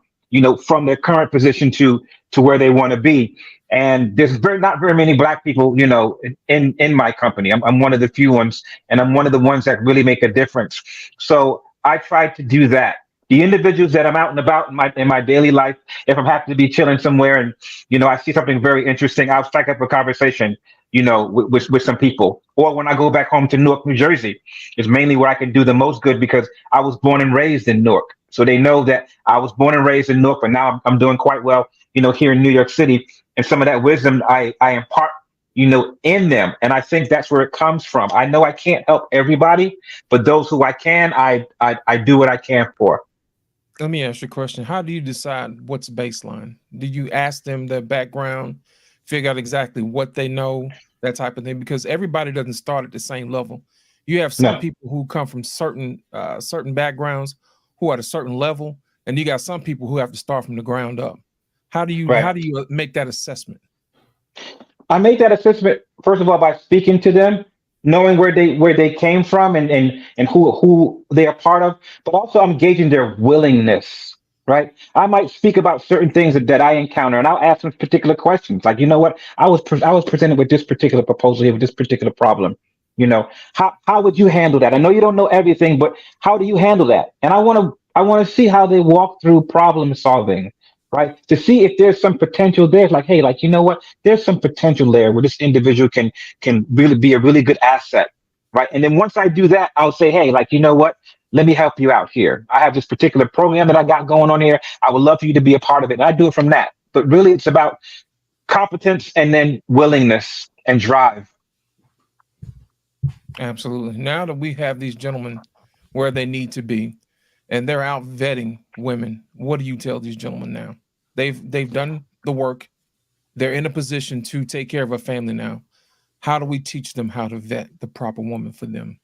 from their current position to where they want to be. And there's not very many Black people, in my company. I'm one of the few ones, and I'm one of the ones that really make a difference. So I try to do that. The individuals that I'm out and about in my daily life, if I'm happy to be chilling somewhere and I see something very interesting, I'll strike up a conversation, with some people. Or when I go back home to Newark, New Jersey, is mainly where I can do the most good because I was born and raised in Newark. So they know that I was born and raised in Newark, but now I'm doing quite well, here in New York City. And some of that wisdom I impart, in them. And I think that's where it comes from. I know I can't help everybody, but those who I can, I do what I can for. Let me ask you a question. How do you decide what's baseline? Do you ask them their background, figure out exactly what they know, that type of thing? Because everybody doesn't start at the same level. You have some people who come from certain backgrounds who are at a certain level, and you got some people who have to start from the ground up. How do you make that assessment? I make that assessment first of all by speaking to them, knowing where they came from and who they are part of, but also I'm gauging their willingness, right? I might speak about certain things that I encounter, and I'll ask them particular questions. Like, what? I was presented with this particular proposal here, with this particular problem. How would you handle that? I know you don't know everything, but how do you handle that? And I want to see how they walk through problem solving, right? To see if there's some potential there. Like, hey, what? There's some potential there where this individual can really be a really good asset, right? And then once I do that, I'll say, hey, what? Let me help you out here. I have this particular program that I got going on here. I would love for you to be a part of it. And I do it from that. But really, it's about competence and then willingness and drive. Absolutely. Now that we have these gentlemen where they need to be, and they're out vetting women, what do you tell these gentlemen now? They've done the work. They're in a position to take care of a family now. How do we teach them how to vet the proper woman for them?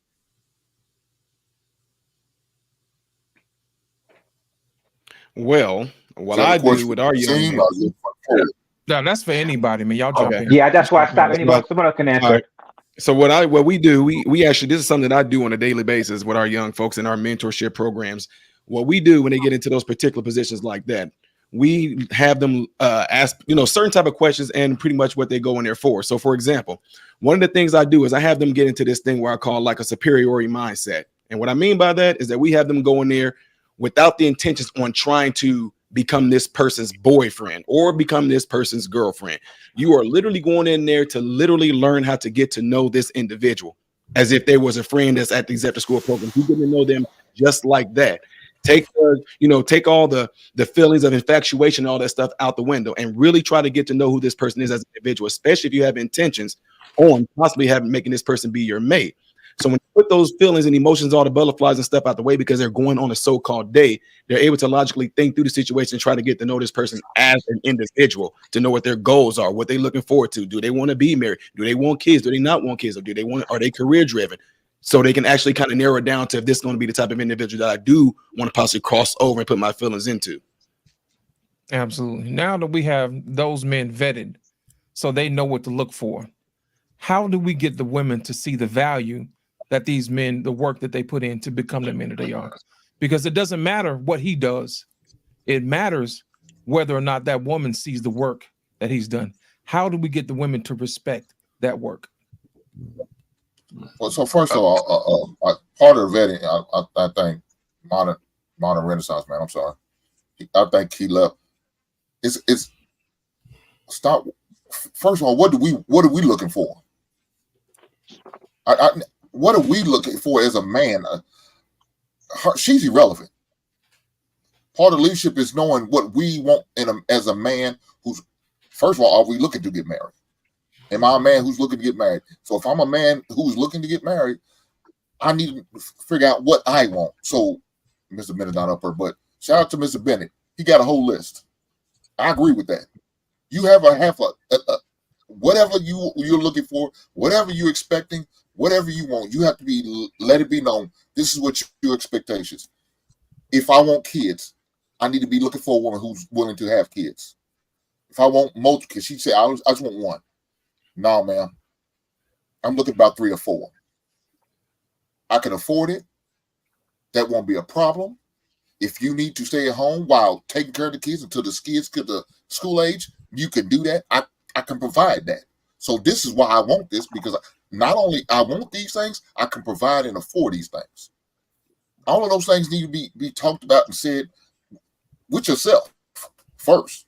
Well, what I do with our young men. No, that's for anybody, man. Y'all jump in. Yeah, that's why I stopped. Anybody, someone else can answer. Right. So what we do, we actually, this is something that I do on a daily basis with our young folks in our mentorship programs. What we do when they get into those particular positions like that, we have them ask, certain type of questions and pretty much what they go in there for. So for example, one of the things I do is I have them get into this thing where I call like a superiority mindset. And what I mean by that is that we have them go in there without the intentions on trying to become this person's boyfriend or become this person's girlfriend. You are literally going in there to literally learn how to get to know this individual as if there was a friend that's at these after school programs. You get to know them just like that. Take all the feelings of infatuation and all that stuff out the window and really try to get to know who this person is as an individual, especially if you have intentions on possibly making this person be your mate. So when you put those feelings and emotions, all the butterflies and stuff out the way because they're going on a so-called date, they're able to logically think through the situation and try to get to know this person as an individual, to know what their goals are, what they're looking forward to. Do they want to be married? Do they want kids? Do they not want kids? Or are they career driven? So they can actually kind of narrow it down to if this is going to be the type of individual that I do want to possibly cross over and put my feelings into. Absolutely. Now that we have those men vetted, so they know what to look for, how do we get the women to see the value that these men, the work that they put in to become the men that they are? Because it doesn't matter what he does. It matters whether or not that woman sees the work that he's done. How do we get the women to respect that work? Well, so first of all, part of vetting, I think modern Renaissance man. I'm sorry. I think he left. It's stop. First of all, what are we looking for? What are we looking for as a man? She's irrelevant. Part of leadership is knowing what we want as a man who's, first of all, are we looking to get married? Am I a man who's looking to get married? So if I'm a man who's looking to get married, I need to figure out what I want. So Mr. Bennett not up her, but shout out to Mr. Bennett. He got a whole list. I agree with that. You have whatever you're looking for, whatever you're expecting, whatever you want, you have to let it be known. This is what your expectations. If I want kids, I need to be looking for a woman who's willing to have kids. If I want multiple kids, she said, I just want one. No, ma'am. I'm looking about 3 or 4. I can afford it. That won't be a problem. If you need to stay at home while taking care of the kids until the kids get to school age, you can do that. I can provide that. So this is why I want this, because not only I want these things, I can provide and afford these things. All of those things need to be talked about and said with yourself first.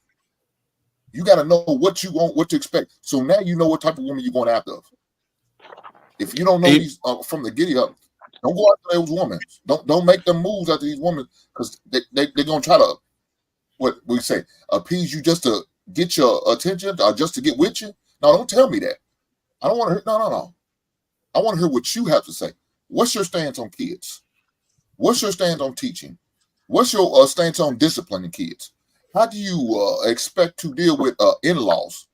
You got to know what you want, what to expect. So now you know what type of woman you're going after. If you don't know these from the giddy up, don't go after those women. Don't make them moves after these women, because they're going to try to, what we say, appease you just to get your attention or just to get with you. No, don't tell me that. I don't want to hear. No. I want to hear what you have to say. What's your stance on kids? What's your stance on teaching? What's your stance on disciplining kids? How do you expect to deal with in-laws?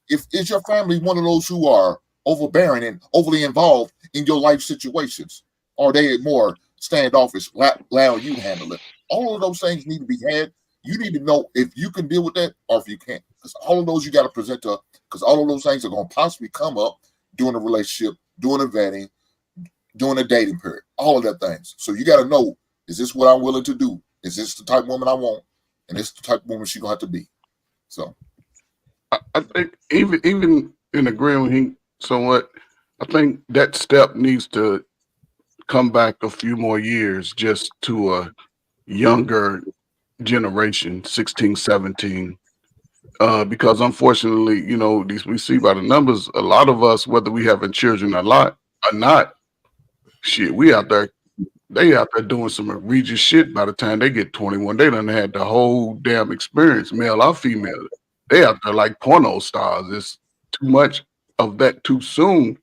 Is your family one of those who are overbearing and overly involved in your life situations? Or are they more standoffish, allow you to handle it? All of those things need to be had. You need to know if you can deal with that or if you can't. Because all of those you got to present to, because all of those things are going to possibly come up during a relationship, during a vetting, during a dating period, all of that things. So you got to know, is this what I'm willing to do? Is this the type of woman I want? And this is the type of woman she's going to have to be. So I think even in agreeing with him somewhat, I think that step needs to come back a few more years just to a younger generation, 16, 17. Because unfortunately, you know, we see by the numbers, a lot of us, whether we having children or not, shit, we out there, they out there doing some egregious shit by the time they get 21. They done had the whole damn experience, male or female. They out there like porno stars. It's too much of that too soon.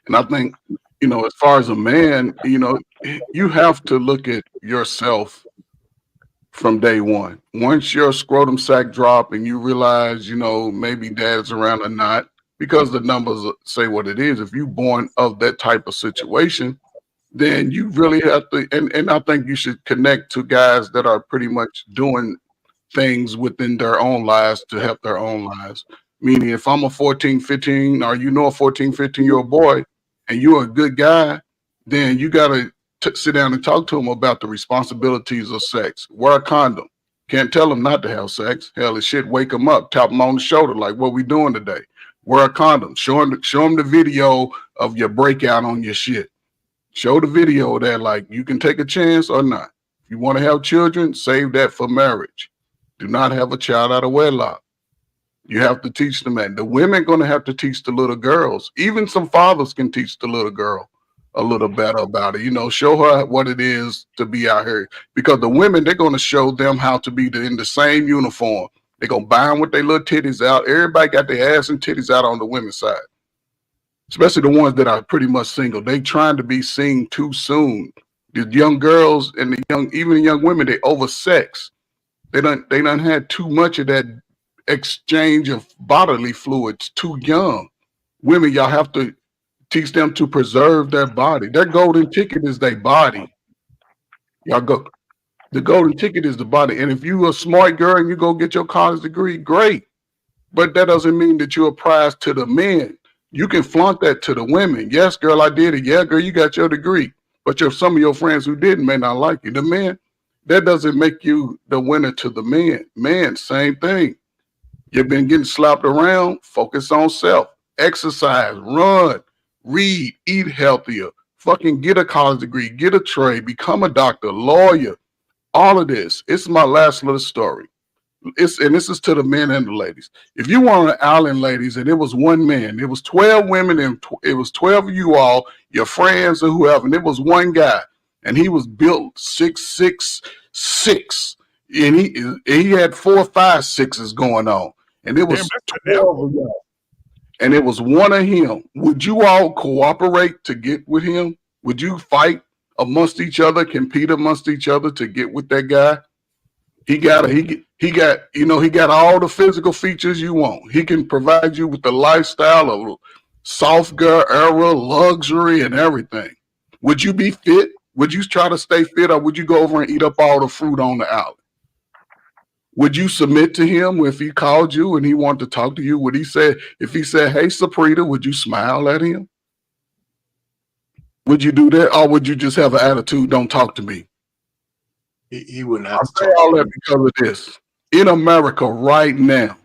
And I think, you know, as far as a man, you know, you have to look at yourself from day one. Once your scrotum sack drop and you realize, you know, maybe dad's around or not, because the numbers say what it is. If you're born of that type of situation, then you really have to, and I think you should connect to guys that are pretty much doing things within their own lives to help their own lives. Meaning if I'm a 14, 15, or you know a 14, 15-year-old boy, and you're a good guy, then you got to sit down and talk to him about the responsibilities of sex. Wear a condom. Can't tell him not to have sex. Hell, as shit, wake him up, tap him on the shoulder, like, what we doing today? Wear a condom. Show him the video of your breakout on your shit. Show the video that, like, you can take a chance or not. If you want to have children, save that for marriage. Do not have a child out of wedlock. You have to teach them that. The women going to have to teach the little girls. Even some fathers can teach the little girl a little better about it. You know, show her what it is to be out here. Because the women, they're going to show them how to be in the same uniform. They're going to buy them with their little titties out. Everybody got their ass and titties out on the women's side. Especially the ones that are pretty much single. They trying to be seen too soon. The young girls and even the young women, they oversex. They done had too much of that exchange of bodily fluids too young. Women, y'all have to teach them to preserve their body. Their golden ticket is their body. Y'all go. The golden ticket is the body. And if you a smart girl and you go get your college degree, great. But that doesn't mean that you're a prize to the men. You can flaunt that to the women. Yes, girl, I did it. Yeah, girl, you got your degree. But some of your friends who didn't may not like you. The men, that doesn't make you the winner to the men. Men, same thing. You've been getting slapped around. Focus on self. Exercise, run, read, eat healthier. Fucking get a college degree, get a trade, become a doctor, lawyer. All of this. It's my last little story. And this is to the men and the ladies. If you were on an island, ladies, and it was one man, it was 12 women, and it was 12 of you all, your friends or whoever, and it was one guy, and he was built 6'6", and he had 4 or 5 sixes going on, and it was 12 of y'all, and it was one of him. Would you all cooperate to get with him? Would you fight amongst each other, compete amongst each other to get with that guy? He got all the physical features you want. He can provide you with the lifestyle of soft girl era, luxury, and everything. Would you be fit? Would you try to stay fit, or would you go over and eat up all the fruit on the island? Would you submit to him if he called you and he wanted to talk to you? If he said, "Hey, Saprita," would you smile at him? Would you do that, or would you just have an attitude, "Don't talk to me"? He wouldn't have I to say talk. all that because of this. In America right now,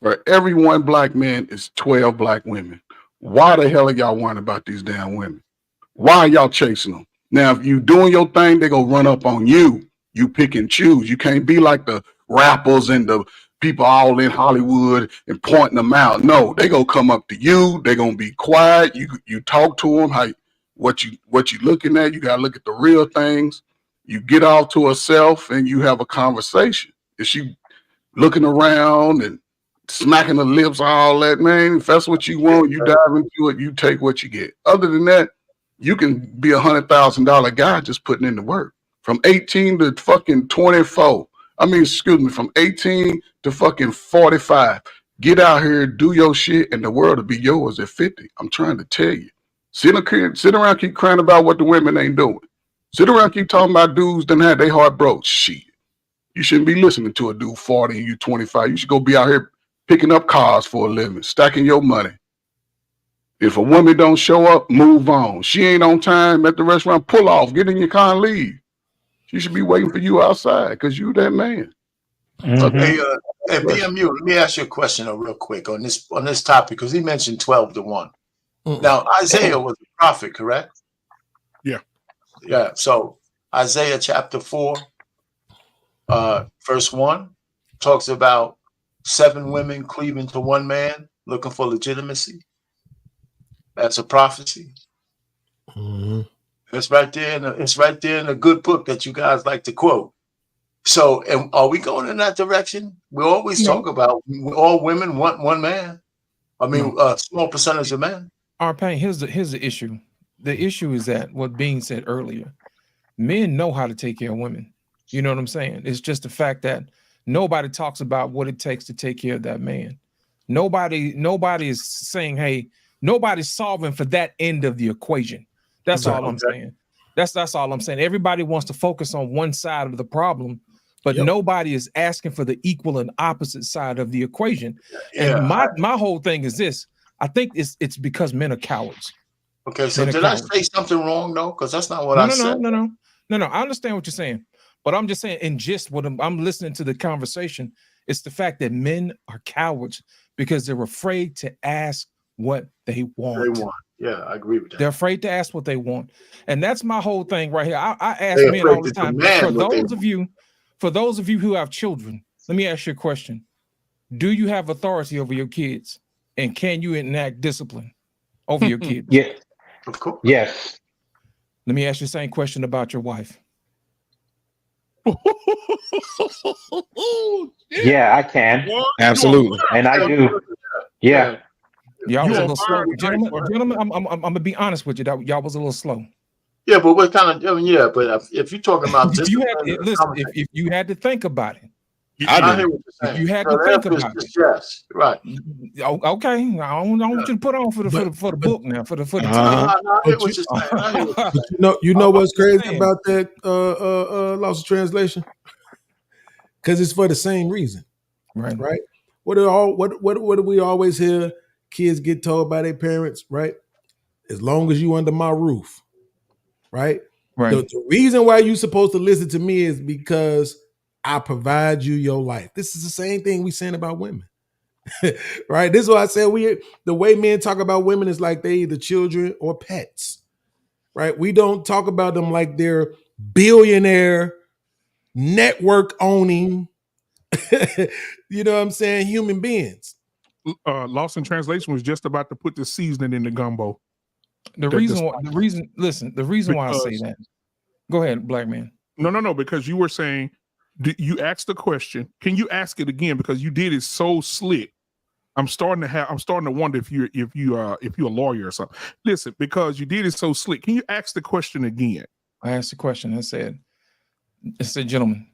for every one black man is 12 black women. Why the hell are y'all worrying about these damn women? Why are y'all chasing them? Now, if you doing your thing, they gonna run up on you. You pick and choose. You can't be like the rappers and the people all in Hollywood and pointing them out. No, they gonna come up to you. They gonna be quiet. You talk to them. What you looking at? You gotta look at the real things. You get off to herself and you have a conversation. Is she looking around and smacking the lips, all that, man? If that's what you want, you dive into it, you take what you get. Other than that, you can be $100,000 guy just putting in the work. From 18 to fucking 24. From 18 to fucking 45. Get out here, do your shit, and the world will be yours at 50. I'm trying to tell you. Sit around, keep crying about what the women ain't doing. Sit around, keep talking about dudes that had their heart broke. Shit. You shouldn't be listening to a dude 40 and you 25. You should go be out here picking up cars for a living, stacking your money. If a woman don't show up, move on. She ain't on time at the restaurant, pull off, get in your car and leave. She should be waiting for you outside because you that man. Mm-hmm. Hey, BMU, let me ask you a question real quick on this topic, because he mentioned 12 to 1. Now, Isaiah was a prophet, correct? Yeah. Yeah. So Isaiah chapter 4, verse 1 talks about 7 women cleaving to one man, looking for legitimacy. That's a prophecy. Mm-hmm. It's right there. It's right there in a good book that you guys like to quote. So, and are we going in that direction? We always talk about all women want one man. A small percentage of men. Arpain, here's the issue. The issue is that what Bean said earlier, men know how to take care of women. You know what I'm saying? It's just the fact that nobody talks about what it takes to take care of that man. Nobody is saying, hey, nobody's solving for that end of the equation. That's all I'm saying. That's all I'm saying. Everybody wants to focus on one side of the problem, but nobody is asking for the equal and opposite side of the equation. Yeah. And my whole thing is this. I think it's because men are cowards. Okay, so did I say something wrong though? Because that's not what I said. No. I understand what you're saying, but I'm just saying in gist what I'm listening to the conversation. It's the fact that men are cowards because they're afraid to ask what they want. Yeah, I agree with that. They're afraid to ask what they want, and that's my whole thing right here. I ask men all the time. For those of you who have children, let me ask you a question: do you have authority over your kids, and can you enact discipline over your kids? Yeah, of course. Yes. Let me ask you the same question about your wife. Yeah, I can. Absolutely, and I do. Yeah. Y'all was a little slow, gentlemen. I'm gonna be honest with you. Y'all was a little slow. Yeah, but what kind of? But if you're talking about if you had to think about it, I hear what you're saying. If you had to think about it, yes, right. Okay, I don't want you to put on for the book now for the I hear what you're saying. You know what's crazy about that loss of translation? Because it's for the same reason, right? What do we always hear? Kids get told by their parents, right? As long as you under my roof, right? The reason why you're supposed to listen to me is because I provide you your life. This is the same thing we saying about women, right? This is why I said the way men talk about women is like they either children or pets, right? We don't talk about them like they're billionaire, network owning, you know what I'm saying, human beings. Lost in Translation was just about to put the seasoning in the gumbo. The reason why I say that. Go ahead, black man. No, because you were saying you asked the question. Can you ask it again? Because you did it so slick. I'm starting to wonder if you're a lawyer or something. Listen, because you did it so slick. Can you ask the question again? I asked the question. I said, gentlemen,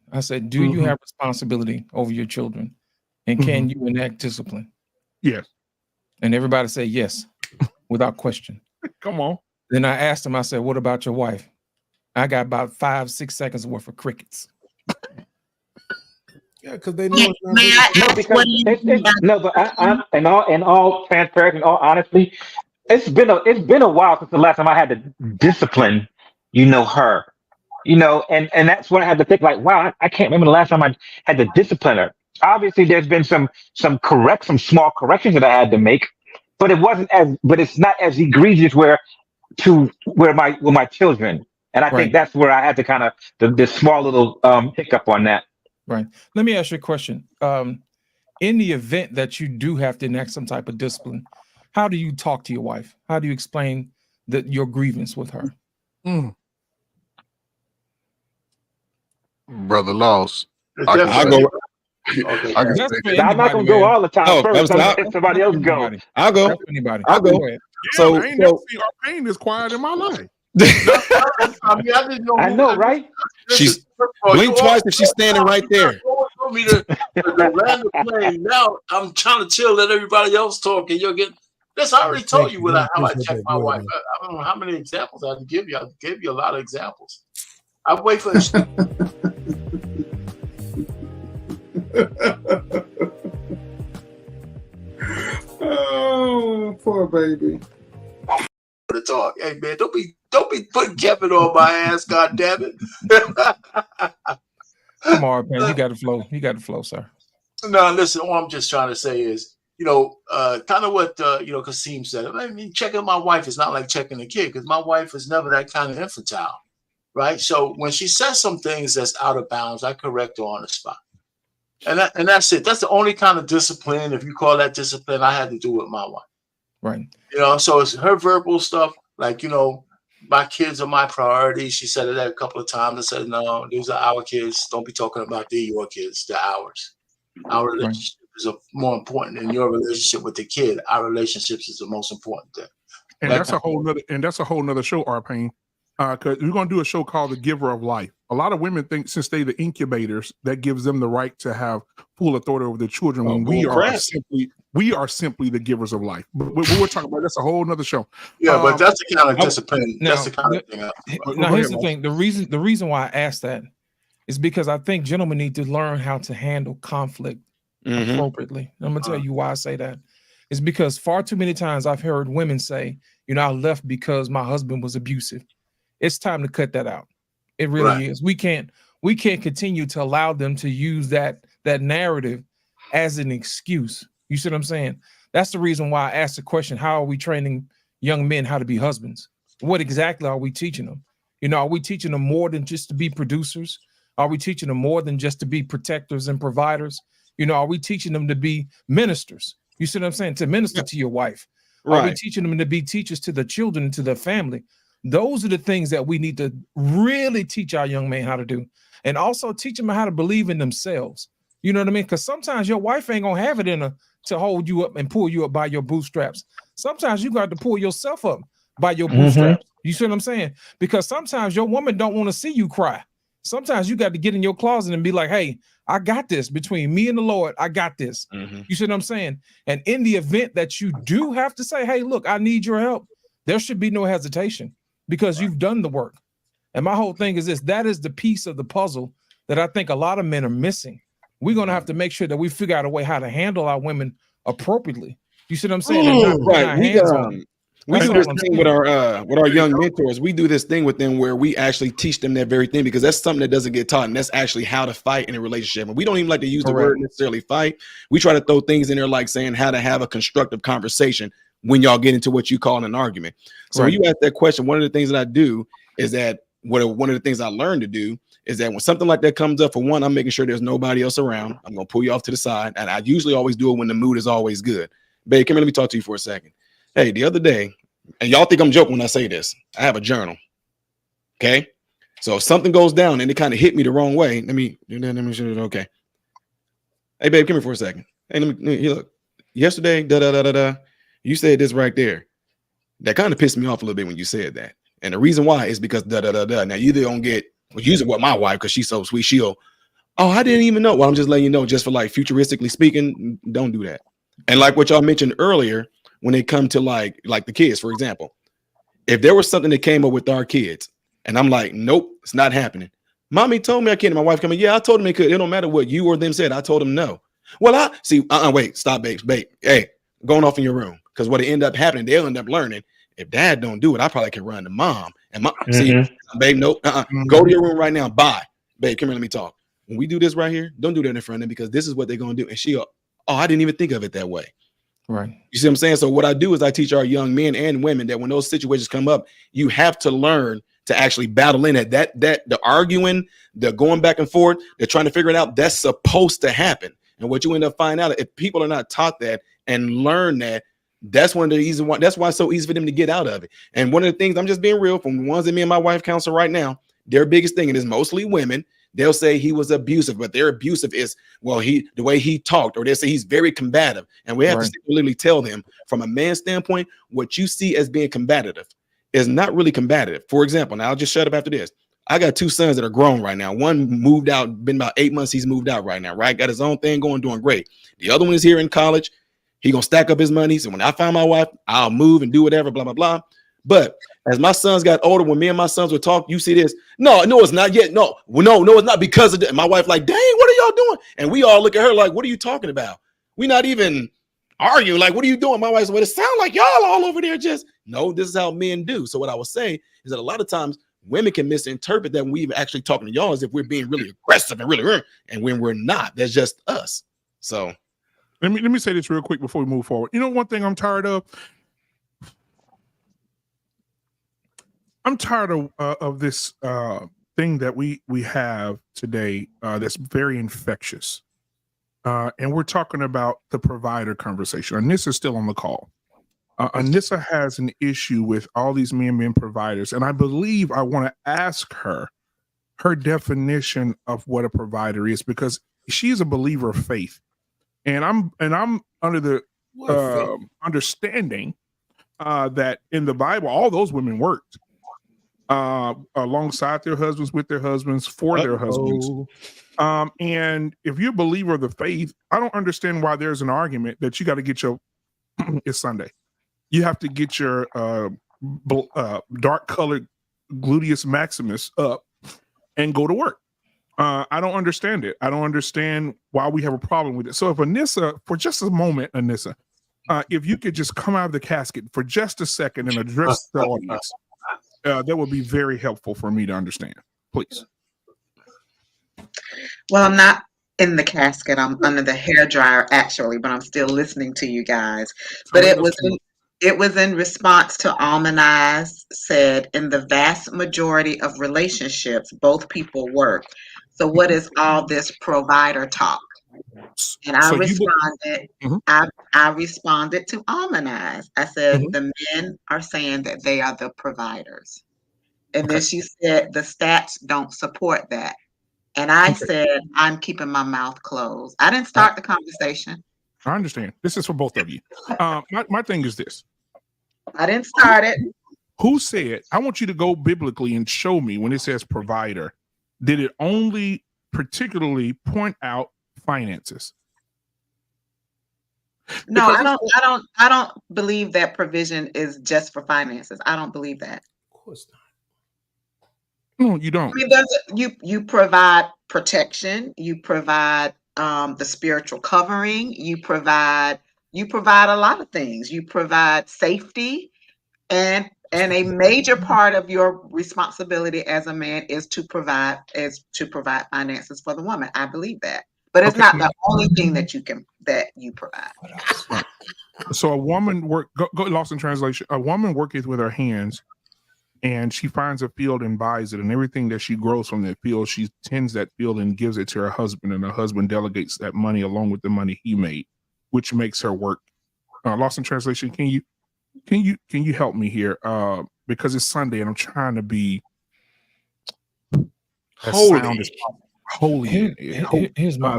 do you have responsibility over your children? And can you enact discipline? Yes. And everybody said yes, without question. Come on. Then I asked him, I said, what about your wife? I got about 5-6 seconds worth of crickets. Yeah, because they know but I'm in all transparency, in all honesty, it's been a while since the last time I had to discipline, her. you know, and that's when I had to think like, wow, I can't remember the last time I had to discipline her. Obviously, there's been some small corrections that I had to make, but it's not as egregious where my children. And I think that's where I had to kind of this small little hiccup on that. Right. Let me ask you a question. In the event that you do have to enact some type of discipline, how do you talk to your wife? How do you explain your grievance with her? Brother Loss. I go. I'm not gonna go all the time. First, let somebody else go. I'll go. Anybody? I'll go. Yeah, So, I ain't never seen Arcane this quiet in my life. I mean, I didn't know. I know, right? She's blink twice if she's standing right there. Want me to land the plane. Now I'm trying to chill, let everybody else talk, and you're getting. Listen, I already told you how I check my wife. I don't know how many examples I can give you. I gave you a lot of examples. I wait for this. Oh, poor baby. To talk. Hey man, don't be putting Kevin on my ass, god damn it. Come on, man. You got the flow. You got the flow, sir. No, listen, all I'm just trying to say is, kind of what Kasim said. I mean, checking my wife is not like checking a kid, because my wife is never that kind of infantile. Right. So when she says some things that's out of bounds, I correct her on the spot. And that's it. That's the only kind of discipline, if you call that discipline, I had to do with my wife. Right. So it's her verbal stuff, like, my kids are my priority. She said it a couple of times. I said, no, these are our kids. Don't be talking about your kids. They're ours. Our relationship is more important than your relationship with the kid. Our relationships is the most important thing. And that's a whole nother show, Arpain. Because we're going to do a show called The Giver of Life. A lot of women think since they're the incubators, that gives them the right to have full authority over their children. When we are simply the givers of life. But we're talking about that's a whole nother show. Yeah, but that's the kind of discipline. That's the kind of thing. Now, here's the thing. The reason why I asked that is because I think gentlemen need to learn how to handle conflict appropriately. I'm gonna tell you why I say that. It's because far too many times I've heard women say, I left because my husband was abusive. It's time to cut that out. It really is. We can't continue to allow them to use that narrative as an excuse. You see what I'm saying? That's the reason why I asked the question, how are we training young men how to be husbands? What exactly are we teaching them? Are we teaching them more than just to be producers? Are we teaching them more than just to be protectors and providers? Are we teaching them to be ministers? You see what I'm saying? To minister to your wife. Are we teaching them to be teachers to the children and to their family? Those are the things that we need to really teach our young men how to do. And also teach them how to believe in themselves. You know what I mean? Because sometimes your wife ain't going to have it in her to hold you up and pull you up by your bootstraps. Sometimes you got to pull yourself up by your bootstraps. You see what I'm saying? Because sometimes your woman don't want to see you cry. Sometimes you got to get in your closet and be like, hey, I got this. Between me and the Lord, I got this. You see what I'm saying? And in the event that you do have to say, hey, look, I need your help, there should be no hesitation. Because you've done the work. And my whole thing is this, that is the piece of the puzzle that I think a lot of men are missing. We're going to have to make sure that we figure out a way how to handle our women appropriately. You see what I'm saying? We do this thing with our young mentors. We do this thing with them where we actually teach them that very thing, because that's something that doesn't get taught, and that's actually how to fight in a relationship. And we don't even like to use the word necessarily fight. We try to throw things in there like saying how to have a constructive conversation when y'all get into what you call an argument. So when you ask that question, one of the things that I do is that one of the things I learned to do is that when something like that comes up, for one, I'm making sure there's nobody else around. I'm going to pull you off to the side. And I usually always do it when the mood is always good. Babe, come here, let me talk to you for a second. Hey, the other day, and y'all think I'm joking when I say this, I have a journal. Okay. So if something goes down and it kind of hit me the wrong way, let me okay. Hey, babe, come here for a second. Hey, let me look. Yesterday, you said this right there. That kind of pissed me off a little bit when you said that. And the reason why is because Now you don't get using what my wife, because she's so sweet, I didn't even know. Well, I'm just letting you know, just for like futuristically speaking, don't do that. And like what y'all mentioned earlier, when it come to like the kids, for example, if there was something that came up with our kids and I'm like, nope, it's not happening. Mommy told me I can't. My wife coming, yeah, I told him it could. It don't matter what you or them said. I told him no. Well, wait, stop, babe. Hey, going off in your room. Because what it end up happening, they'll end up learning if dad don't do it, I probably can run to mom. And mom, see, babe, nope, go to your room right now. Bye, babe. Come here, let me talk. When we do this right here, don't do that in front of them because this is what they're gonna do. And she'll, oh, I didn't even think of it that way. Right. You see what I'm saying? So what I do is I teach our young men and women that when those situations come up, you have to learn to actually battle in it. That the arguing, the going back and forth, they're trying to figure it out. That's supposed to happen. And what you end up finding out, if people are not taught that and learn that, that's one of the reasons why. That's why it's so easy for them to get out of it. And one of the things, I'm just being real, from the ones that me and my wife counsel right now, their biggest thing, and it's mostly women, they'll say he was abusive, but their abusive is, well, the way he talked, or they'll say he's very combative. And we have to literally tell them from a man's standpoint, what you see as being combative is not really combative. For example, now I'll just shut up after this. I got 2 sons that are grown right now. One moved out, been about 8 months. He's moved out right now, right? Got his own thing going, doing great. The other one is here in college. He gonna stack up his money. So when I find my wife, I'll move and do whatever, blah, blah, blah. But as my sons got older, when me and my sons would talk, you see this. No, it's not yet. No, it's not because of that. My wife like, dang, what are y'all doing? And we all look at her like, what are you talking about? We're not even arguing. Like, what are you doing? My wife's, well, it sounds like y'all all over there just, no, this is how men do. So what I was saying is that a lot of times women can misinterpret that when we're actually talking to y'all as if we're being really aggressive and really, and when we're not, that's just us. So let me say this real quick before we move forward. You know, one thing I'm tired of? I'm tired of this thing that we have today that's very infectious. And we're talking about the provider conversation. Anissa's still on the call. Anissa has an issue with all these men being providers. And I believe I want to ask her definition of what a provider is, because she's a believer of faith. And I'm under the understanding that in the Bible, all those women worked alongside their husbands, with their husbands, for their husbands. And if you're a believer of the faith, I don't understand why there's an argument that you got to get your it's Sunday. You have to get your dark colored gluteus maximus up and go to work. I don't understand it. I don't understand why we have a problem with it. So if Anissa, for just a moment, Anissa, if you could just come out of the casket for just a second and address the audience, that would be very helpful for me to understand. Please. Well, I'm not in the casket. I'm under the hairdryer, actually, but I'm still listening to you guys. But it was in response to Almanaz said, in the vast majority of relationships, both people work. So what is all this provider talk? And I responded to Almanaz. I said, the men are saying that they are the providers. And then she said, the stats don't support that. And I said, I'm keeping my mouth closed. I didn't start the conversation. I understand. This is for both of you. My thing is this. I didn't start it. Who said, I want you to go biblically and show me when it says provider, did it only particularly point out finances? No, I don't believe that provision is just for finances. I don't believe that. Of course not. No, you don't. I mean, you provide protection, you provide the spiritual covering, you provide a lot of things. You provide safety, and a major part of your responsibility as a man is to provide finances for the woman. I believe that. But it's not the only thing that you provide. So a woman lost in translation. A woman worketh with her hands, and she finds a field and buys it, and everything that she grows from that field, she tends that field and gives it to her husband, and her husband delegates that money along with the money he made, which makes her work. Lost in translation. Can you help me here? Because it's Sunday and I'm trying to be holy. Here's my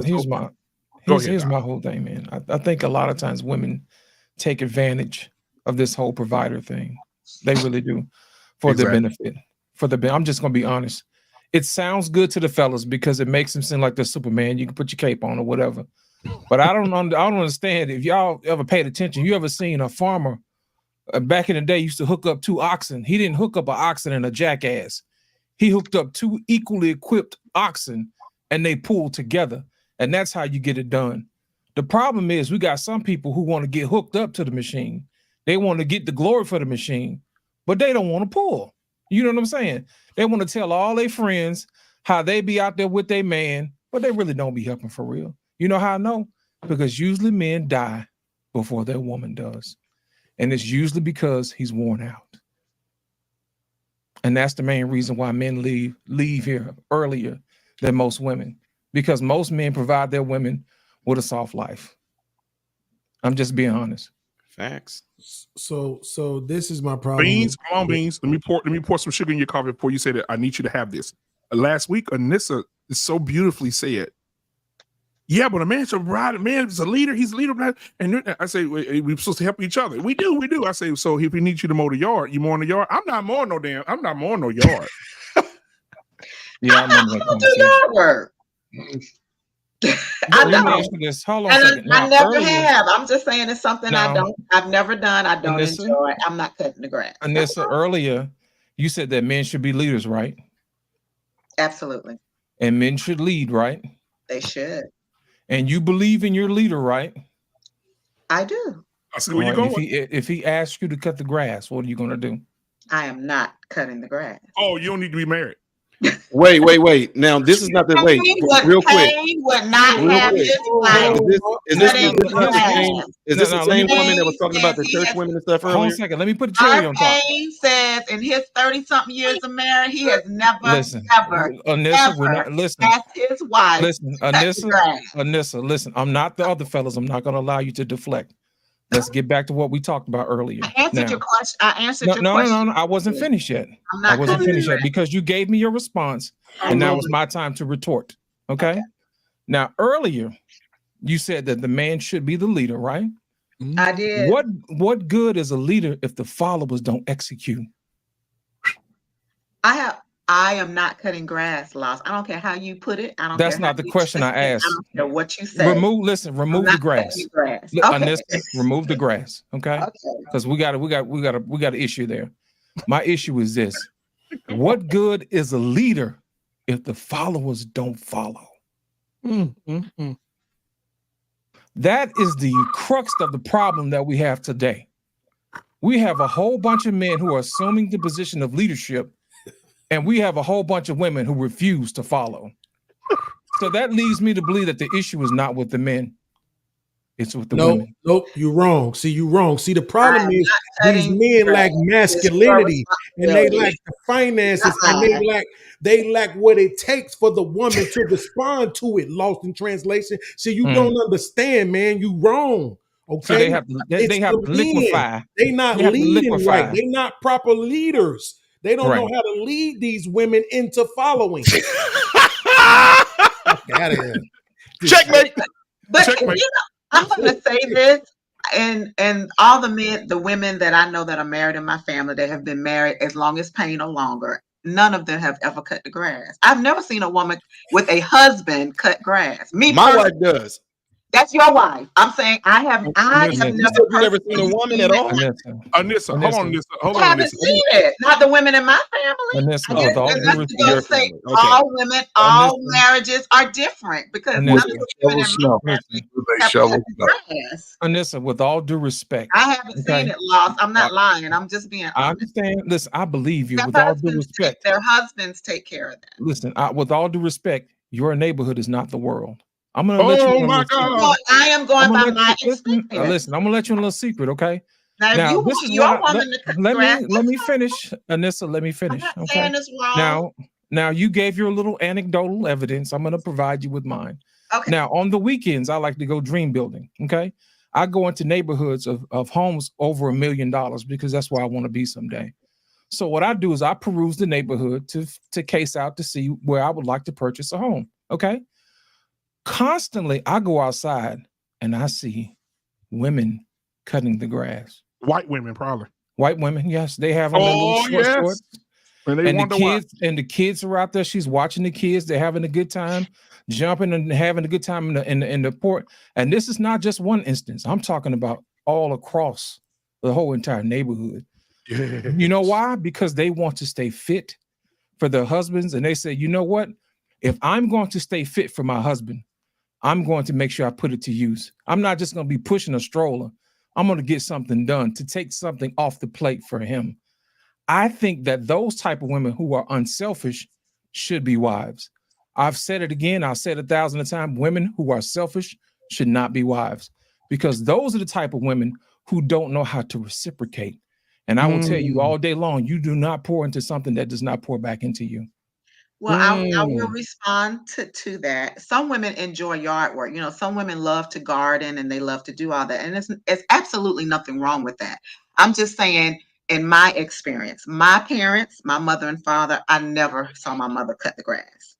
whole thing, man. I think a lot of times women take advantage of this whole provider thing. They really do, for their benefit. I'm just gonna be honest. It sounds good to the fellas because it makes them seem like they're Superman. You can put your cape on or whatever. But I don't understand. If y'all ever paid attention, you ever seen a farmer back in the day used to hook up 2 oxen. He didn't hook up an oxen and a jackass. He hooked up 2 equally equipped oxen and they pulled together. And that's how you get it done. The problem is we got some people who want to get hooked up to the machine They want to get the glory for the machine, but they don't want to pull. You know what I'm saying? They want to tell all their friends how they be out there with their man, but they really don't be helping for real. You know how I know? Because usually men die before their woman does. And it's usually because he's worn out. And that's the main reason why men leave here earlier than most women, because most men provide their women with a soft life. I'm just being honest. Facts. So this is my problem. Beans, come on, Beans. Let me pour some sugar in your coffee before you say that. I need you to have this. Last week, Anissa is so beautifully said, yeah, but a man should ride. A man is a leader. He's a leader. And I say, we're supposed to help each other. We do. I say, so if he needs you to mow the yard, you mowing the yard? I'm not mowing no yard. Yeah, I remember that conversation. Yard work. I Let me don't. ask you this. Hold on a second. I Now, never earlier, have. I'm just saying it's something Now, I've never done. I don't Anissa? enjoy. I'm not cutting the grass. Anissa, earlier, you said that men should be leaders, right? Absolutely. And men should lead, right? They should. And you believe in your leader, right? I do. I see where you're All right, going. If he asks you to cut the grass, what are you going to do? I am not cutting the grass. Oh, you don't need to be married. Wait. Now this is not the wait. Real quick. Payne would not Real have quick. his wife Is this cutting the grass. same? Is this the No, same let me- woman that was talking about the church women and stuff Hold on a earlier? second. Let me put the cherry on top. Payne says in his 30-something years of marriage, he has never, Listen, ever Anissa, we're not listen. asked his wife Listen, to cut the grass. Anissa, listen. I'm not the other fellas. I'm not going to allow you to deflect. Let's get back to what we talked about earlier. I answered your question. I answered No, your no, question. no. I wasn't finished yet. I'm not I wasn't cutting finished the yet because you gave me your response, and now it's my time to retort. Okay. Now, earlier, you said that the man should be the leader, right? I did. What good is a leader if the followers don't execute? I am not cutting grass, Lost. I don't care how you put it. I don't. That's care not how the you question twist I it. asked. I don't care what you say. Remove I'm the not grass. cutting the grass. Look, Okay. Anissa, remove the grass. Okay. Okay. Because we got an issue there. My issue is this: what good is a leader if the followers don't follow? That is the crux of the problem that we have today. We have a whole bunch of men who are assuming the position of leadership, and we have a whole bunch of women who refuse to follow. So that leads me to believe that the issue is not with the men. It's with the women. Nope, you're wrong. See, you're wrong. See, the problem I'm is not these cutting men grass. lack It's your masculinity and they responsibility. lack the finances Not and mine. they lack what it takes for the woman to respond to it. Lost in translation. See, you don't understand, man. You wrong. Okay, So they have to the men. liquefy. They not They have to leading liquefy. right. They not proper leaders. They don't know Right. how to lead these women into following. Get out of here. Checkmate. But Checkmate. I'm going to say this, and all the men, the women that I know that are married in my family that have been married as long as Payne or longer, none of them have ever cut the grass. I've never seen a woman with a husband cut grass. Me, My personally, wife does. that's your wife. I'm saying I have Listen, You said you never seen a woman at all. Anissa, hold on, Anissa. Hold I on, haven't Anissa. seen it. Not the women in my family. Anissa, I with all guess due that's respect, to go your say family. Okay. all women, all Anissa. marriages are different because Anissa. none of the women in Shovel my snow. family They have shovel cut snow. grass. Anissa, with all due respect, I haven't Okay. seen it, Lost. I'm not lying. I'm just being I honest. understand. Listen, I believe you. Their With all due husbands respect, their husbands take care of them. listen. With all due respect, your neighborhood is not the world. I'm gonna let you Oh in a my little secret. God. I am going I'm by gonna my let you listen. experience. Listen, I'm gonna let you in a little secret, okay? Now, if Now, you this want is your what I, woman to cut let grass, me that's fine. finish, Anissa. Let me I'm finish, not okay? saying it's wrong. Now, you gave your little anecdotal evidence. I'm gonna provide you with mine. Okay. Now, on the weekends, I like to go dream building. Okay, I go into neighborhoods of homes over $1 million because that's where I want to be someday. So what I do is I peruse the neighborhood to case out to see where I would like to purchase a home. Okay. Constantly, I go outside and I see women cutting the grass. White women, probably. White women, yes, they have on their little Oh, short yes. shorts. And they And wonder the kids are out there. She's watching the kids. They're having a good time, jumping and having a good time in the port. And this is not just one instance. I'm talking about all across the whole entire neighborhood. why. You know why? Because they want to stay fit for their husbands. And they say, you know what? If I'm going to stay fit for my husband, I'm going to make sure I put it to use. I'm not just going to be pushing a stroller I'm going to get something done to take something off the plate for him. I think that those type of women who are unselfish should be wives. I've said it again. I've said 1,000 times. Women who are selfish should not be wives, because those are the type of women who don't know how to reciprocate. And I will tell you all day long, you do not pour into something that does not pour back into you. Well, I will respond to that. Some women enjoy yard work. Some women love to garden and they love to do all that. And it's absolutely nothing wrong with that. I'm just saying, in my experience, my parents, my mother and father, I never saw my mother cut the grass.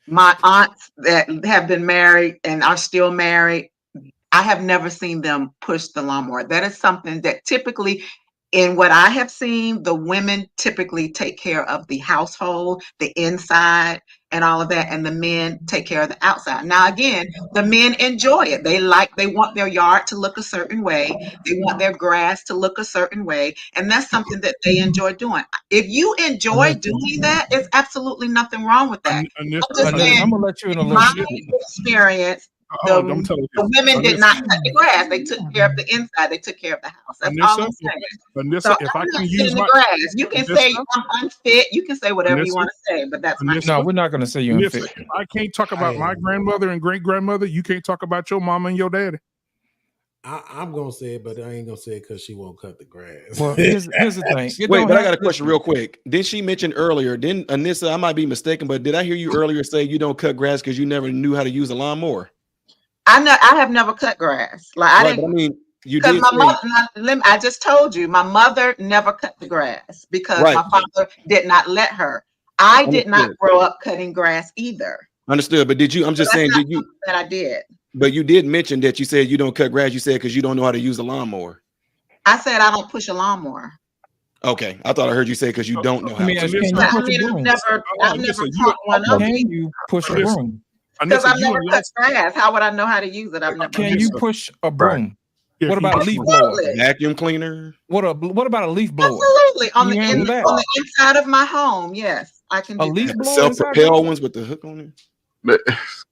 My aunts that have been married and are still married, I have never seen them push the lawnmower. That is something that typically, in what I have seen, the women typically take care of the household, the inside, and all of that, and the men take care of the outside. Now, again, the men enjoy it. They want their yard to look a certain way. They want their grass to look a certain way, and that's something that they enjoy doing. If you enjoy doing that, it's absolutely nothing wrong with that. I'm gonna let you in a little my experience. The women did not cut the grass. They took care of the inside. They took care of the house. That's all I'm saying. So if I can use the grass, you can say I'm unfit. You can say whatever you want to say, but that's not. No, we're not going to say you're unfit. If I can't talk about my grandmother and great grandmother, you can't talk about your mama and your daddy. I'm gonna say it, but I ain't gonna say it because she won't cut the grass. Well, here's the thing. Wait, but I got a question real quick. Did she mention earlier? Didn't Anissa? I might be mistaken, but did I hear you earlier say you don't cut grass because you never knew how to use a lawnmower? I have never cut grass. I mean, you did. My mother, I just told you, my mother never cut the grass because my father did not let her. I did not grow up cutting grass either. Understood, but did you? I'm just saying, did you? That I did. But you did mention that you said you don't cut grass. You said because you don't know how to use a lawnmower. I said I don't push a lawnmower. Okay, I thought I heard you say because you don't know how. I've never caught one up. Can you push a broom? Because I've never cut grass. How would I know how to use it? I've never. Can you push a broom? What about a leaf blower? Vacuum cleaner? What about a leaf blower? Absolutely. On the inside of my home, yes, I can do a leaf blower. Self-propel ones with the hook on it.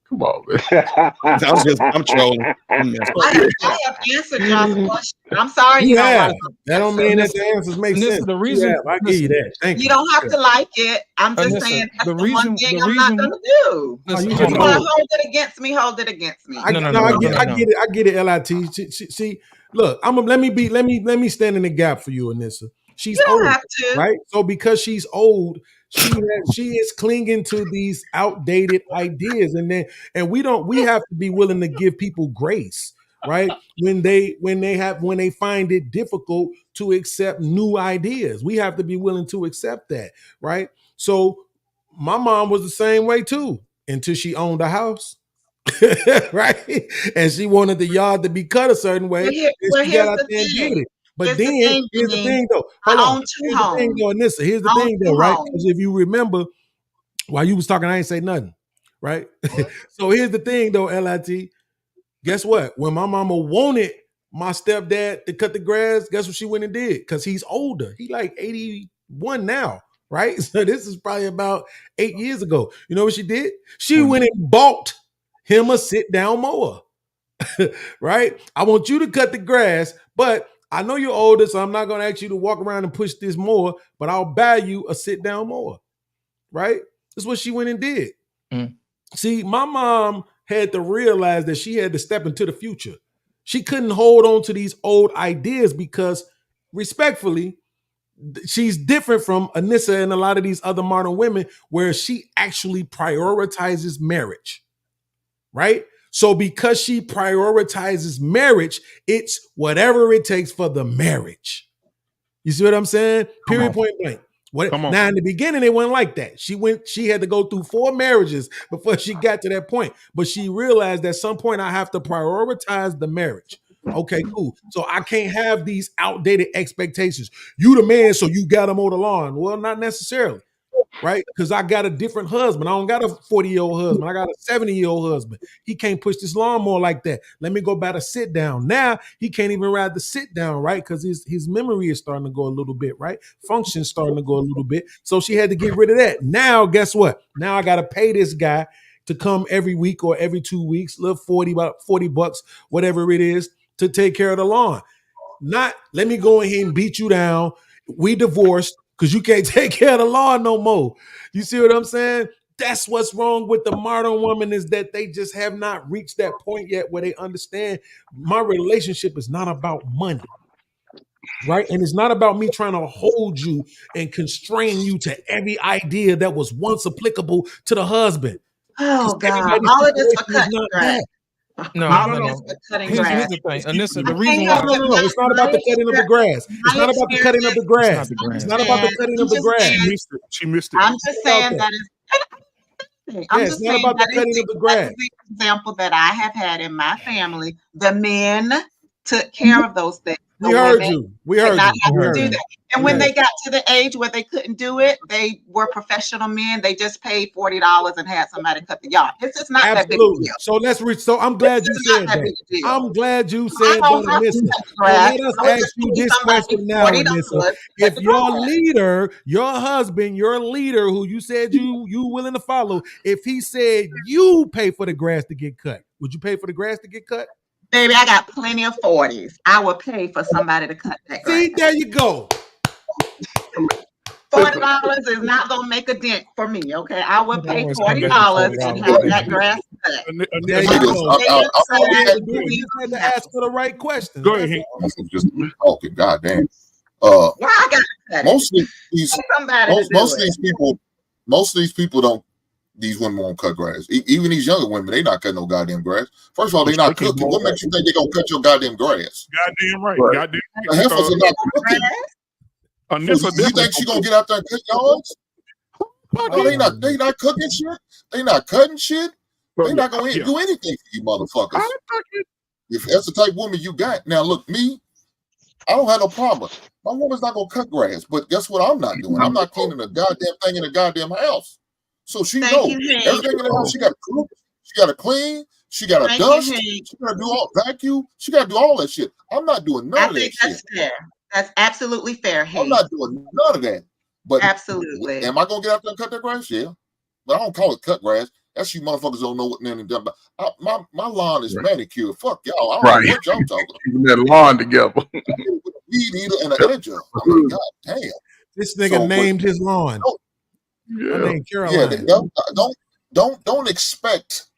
Come on, man. I'm trolling. I have answered y'all's question. I'm sorry you don't like it. That don't mean that the answers make sense. The reason I give you that. Thank you. You don't have to like it. I'm just saying that's the one thing I'm not gonna do. If you want to hold it against me, hold it against me. I get it. I get it. LIT. See, look, let me stand in the gap for you, Anissa. She's old, right? So because she's old, she is clinging to these outdated ideas, and we have to be willing to give people grace, right? When they find it difficult to accept new ideas, we have to be willing to accept that, right? So my mom was the same way too, until she owned a house. Right, and she wanted the yard to be cut a certain way. Well, she got out there and did it. But then here's the thing, though. Hold on. Here's the thing, though, Anissa. Here's the thing, though, right? Because if you remember, while you was talking, I ain't say nothing, right? So here's the thing, though, LIT. Guess what? When my mama wanted my stepdad to cut the grass, guess what she went and did? Because he's older. He like 81 now, right? So this is probably about 8 years ago. You know what she did? She went and bought him a sit-down mower, right? I want you to cut the grass, but I know you're older, so I'm not going to ask you to walk around and push this mower, but I'll buy you a sit-down mower, right? That's what she went and did. See, my mom had to realize that she had to step into the future. She couldn't hold on to these old ideas because, respectfully, she's different from Anissa and a lot of these other modern women where she actually prioritizes marriage, right? So because she prioritizes marriage, it's whatever it takes for the marriage. You see what I'm saying? Period, point blank. Now in the beginning, it wasn't like that. She had to go through 4 marriages before she got to that point. But she realized at some point I have to prioritize the marriage. Okay, cool. So I can't have these outdated expectations. You the man, so you got to mow the lawn. Well, not necessarily. Right? Because I got a different husband. I don't got a 40-year-old husband. I got a 70-year-old husband. He can't push this lawnmower like that. Let me go back to sit down. Now he can't even ride the sit down, right? Because his memory is starting to go a little bit, right? Function's starting to go a little bit. So she had to get rid of that. Now, guess what? Now I got to pay this guy to come every week or every 2 weeks, about $40, whatever it is, to take care of the lawn. Not let me go in here and beat you down. We divorced because you can't take care of the lawn no more. You see what I'm saying? That's what's wrong with the modern woman, is that they just have not reached that point yet where they understand my relationship is not about money. Right. And it's not about me trying to hold you and constrain you to every idea that was once applicable to the husband. Oh God! All of this for cutting grass. No. Here's the thing. And this is the reason why. No. It's not about the cutting of the grass. It's not about the cutting of the grass. It's not about the cutting of the grass. She missed it. I'm just saying that is. I'm just saying about the cutting of the grass. Example that I have had in my family, the men took care of those things. We heard you. We heard you. And when they got to the age where they couldn't do it, they were professional men. They just paid $40 and had somebody cut the yard. It's just not that big a deal. So let's reach. So I'm glad you said that. I'm glad you said that, Anissa. Let us ask you this question now, Anissa. If your leader, your husband, your leader, who you said you willing to follow, if he said you pay for the grass to get cut, would you pay for the grass to get cut? Baby, I got plenty of 40s. I would pay for somebody to cut that grass. See, there you go. $40 is not gonna make a dent for me. Okay, I would pay $40 and have that grass cut. There you go. You had to ask for the right question. Go ahead. Just talking. Goddamn. Why I got to cut most of these people don't. These women won't cut grass. Even these younger women, they not cutting no goddamn grass. First of all, they not cooking. What makes you think they gonna cut your goddamn grass? Goddamn right. Goddamn right. The heifers are not cooking. So you think she gonna get out there and cut yards? No, they not cooking shit. They not cutting shit. They not gonna do anything for you motherfuckers. If that's the type of woman you got. Now look, me, I don't have no problem. My woman's not gonna cut grass, but guess what I'm not doing? I'm not cleaning a goddamn thing in a goddamn house. So she knows everything in the house. She got to cook, she got to clean, she got to dust, she got to do all vacuum, she got to do all that shit. I'm not doing none of that shit. That's fair. That's absolutely fair. I'm not doing none of that. But absolutely, am I gonna get out there and cut that grass? Yeah, but I don't call it cut grass. That's you motherfuckers don't know what nothing done. But my lawn is manicured. Fuck y'all. I don't know what y'all talking about. Keeping that lawn together. Weed eater and an edger. I mean, god damn. This nigga named his lawn. Don't expect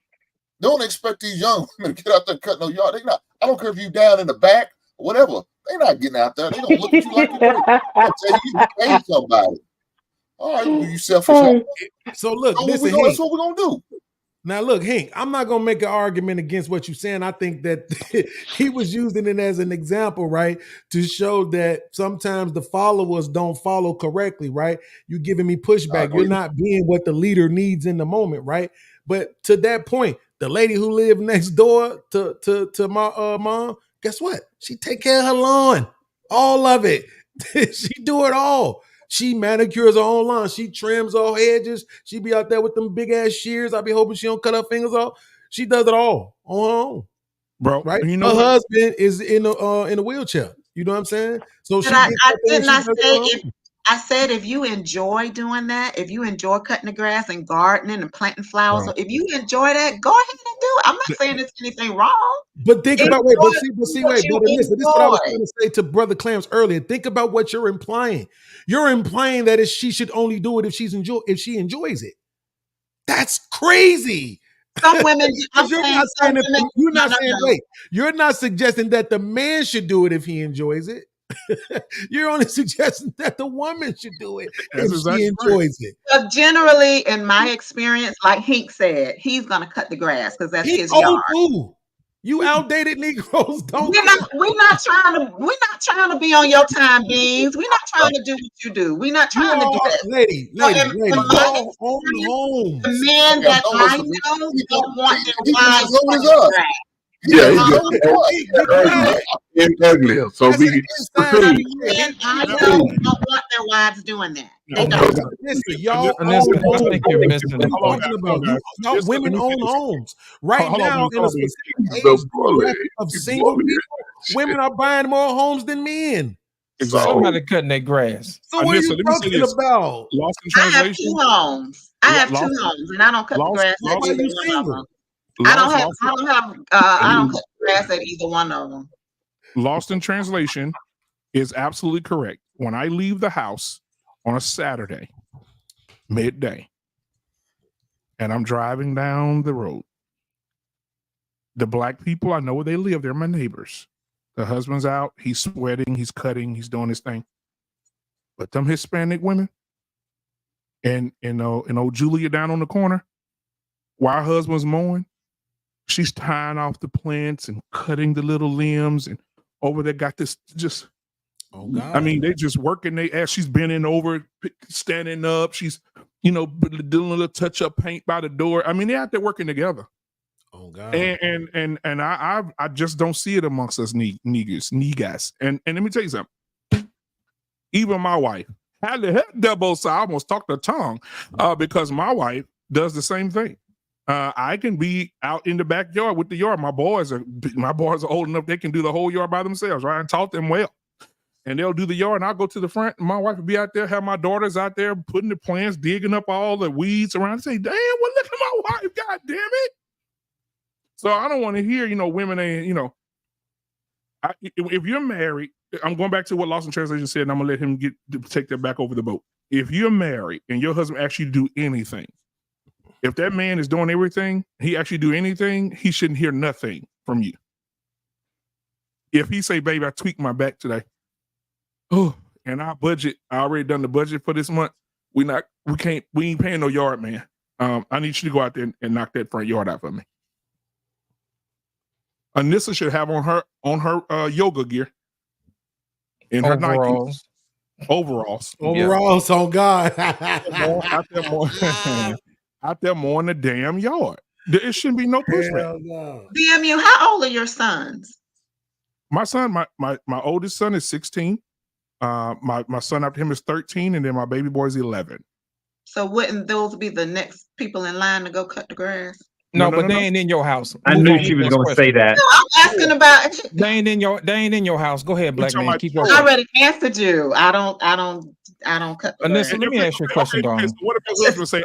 these young women to get out there and cut no yard. They not. I don't care if you down in the back or whatever. They're not getting out there. They gonna look at you like I tell you pay somebody. All right, you selfish. So look, listen, that's what we're gonna do. Now look, Hank, I'm not gonna make an argument against what you're saying. I think that he was using it as an example, right, to show that sometimes the followers don't follow correctly, right? You're giving me pushback. You're not being what the leader needs in the moment, right? But to that point, the lady who lived next door to my mom, guess what? She take care of her lawn, all of it. She do it all. She manicures her own lawn. She trims her hedges. She be out there with them big ass shears. I be hoping she don't cut her fingers off. She does it all on her own, bro. Right? You know, her husband is in a wheelchair. You know what I'm saying? So I said if you enjoy doing that, if you enjoy cutting the grass and gardening and planting flowers, so if you enjoy that, go ahead and do it. I'm not saying there's anything wrong. But think about this is what I was trying to say to Brother Clams earlier. Think about what you're implying. You're implying that she should only do it if she enjoys it. That's crazy. Some women, you're not suggesting that the man should do it if he enjoys it. You're only suggesting that the woman should do it if she enjoys it. But generally, in my experience, like Hank said, he's gonna cut the grass because that's his yard. You outdated Negroes don't. We're not trying to be on your time, beans. We're not trying to do what you do. We're not trying to do that. Lady, the men that I know don't want their wives to grass. Yeah, it's uglier. So men I know don't want their wives doing that. They don't. I think you're missing it. Women own homes right now in a specific age of single people. Women are buying more homes than men. Somebody cutting their grass. So what are you talking about? Lost in I have 2 homes. I have 2 homes, and I don't cut the grass at either one of them. I don't cut grass at either one of them. Lost in translation is absolutely correct. When I leave the house on a Saturday, midday, and I'm driving down the road, the black people, I know where they live. They're my neighbors. The husband's out. He's sweating. He's cutting. He's doing his thing. But them Hispanic women and old Julia down on the corner, while her husband's mowing, she's tying off the plants and cutting the little limbs, and over there got this just, oh God. I mean, they just working their ass. She's bending over, standing up. She's, doing a little touch-up paint by the door. I mean, they're out there working together. Oh God. And I just don't see it amongst us niggas. And let me tell you something. Even my wife had the head double, so I almost talked her tongue because my wife does the same thing. I can be out in the backyard with the yard. My boys are old enough; they can do the whole yard by themselves, right? I taught them well, and they'll do the yard. And I'll go to the front, and my wife will be out there, have my daughters out there putting the plants, digging up all the weeds around. And say, "Damn, well, look at my wife! God damn it!" So I don't want to hear, women ain't, if you're married, I'm going back to what Lost in Translation said, and I'm gonna let him take that back over the boat. If you're married and your husband actually do anything, if that man is doing everything, he actually do anything, he shouldn't hear nothing from you. If he say, "Baby, I tweaked my back today," and our budget, I already done the budget for this month. We ain't paying no yard man. I need you to go out there and knock that front yard out for me. Anissa should have on her yoga gear in her Nikes. Overalls. Overalls, on God. out there mowing the damn yard. It shouldn't be no pushback. No. BMU, how old are your sons? My son, my oldest son is 16. My son after him is 13, and then my baby boy is 11. So wouldn't those be the next people in line to go cut the grass? No, but they ain't in your house. I knew she was going to say that. No, I'm asking about. They ain't in your house. Go ahead, black man. Keep going. I already answered you. I don't cut the grass. Listen, let me ask you a question, darling. So what if your husband say,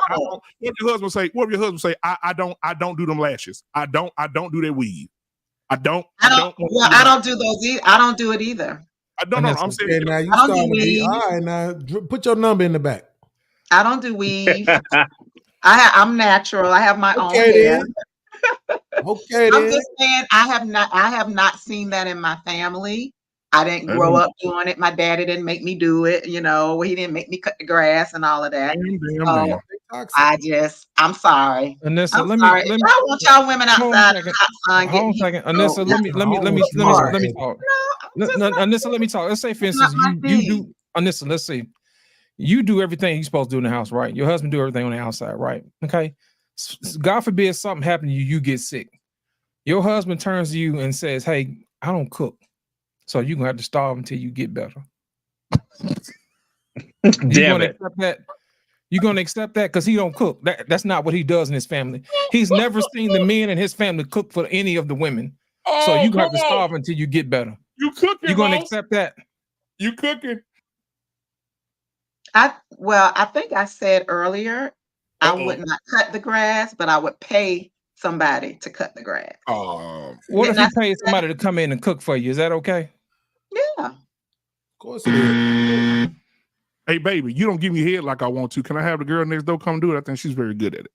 What if your husband say, I don't do them lashes. I don't do that weave. I don't do those either. I don't do it either. I don't know. I'm saying now you I don't do starting to be weave. all right. Now put your number in the back. I don't do weave. I'm natural. I have my own hair. Then. Okay, I'm then. just saying I have not seen that in my family. I didn't grow up doing it. My daddy didn't make me do it. He didn't make me cut the grass and all of that. I'm sorry. Anissa, I'm sorry. I want y'all women outside in the hot sun. Hold on a second. Anissa, let me talk. Anissa, let me talk. Let's say, for instance, you do, Anissa, let's see. You do everything you're supposed to do in the house, right? Your husband do everything on the outside, right? Okay. God forbid something happened to you, you get sick. Your husband turns to you and says, "Hey, I don't cook, so you're gonna have to starve until you get better." Damn it. You're gonna accept that because he don't cook. That's not what he does in his family. He's never seen the men in his family cook for any of the women. So you're gonna have to starve until you get better. You cooking? You're gonna accept that? You cooking? I think I said earlier, I would not cut the grass, but I would pay somebody to cut the grass. What if you pay somebody to come in and cook for you? Is that okay? Yeah. Of course it is. Hey, baby, you don't give me head like I want to. Can I have the girl next door come do it? I think she's very good at it.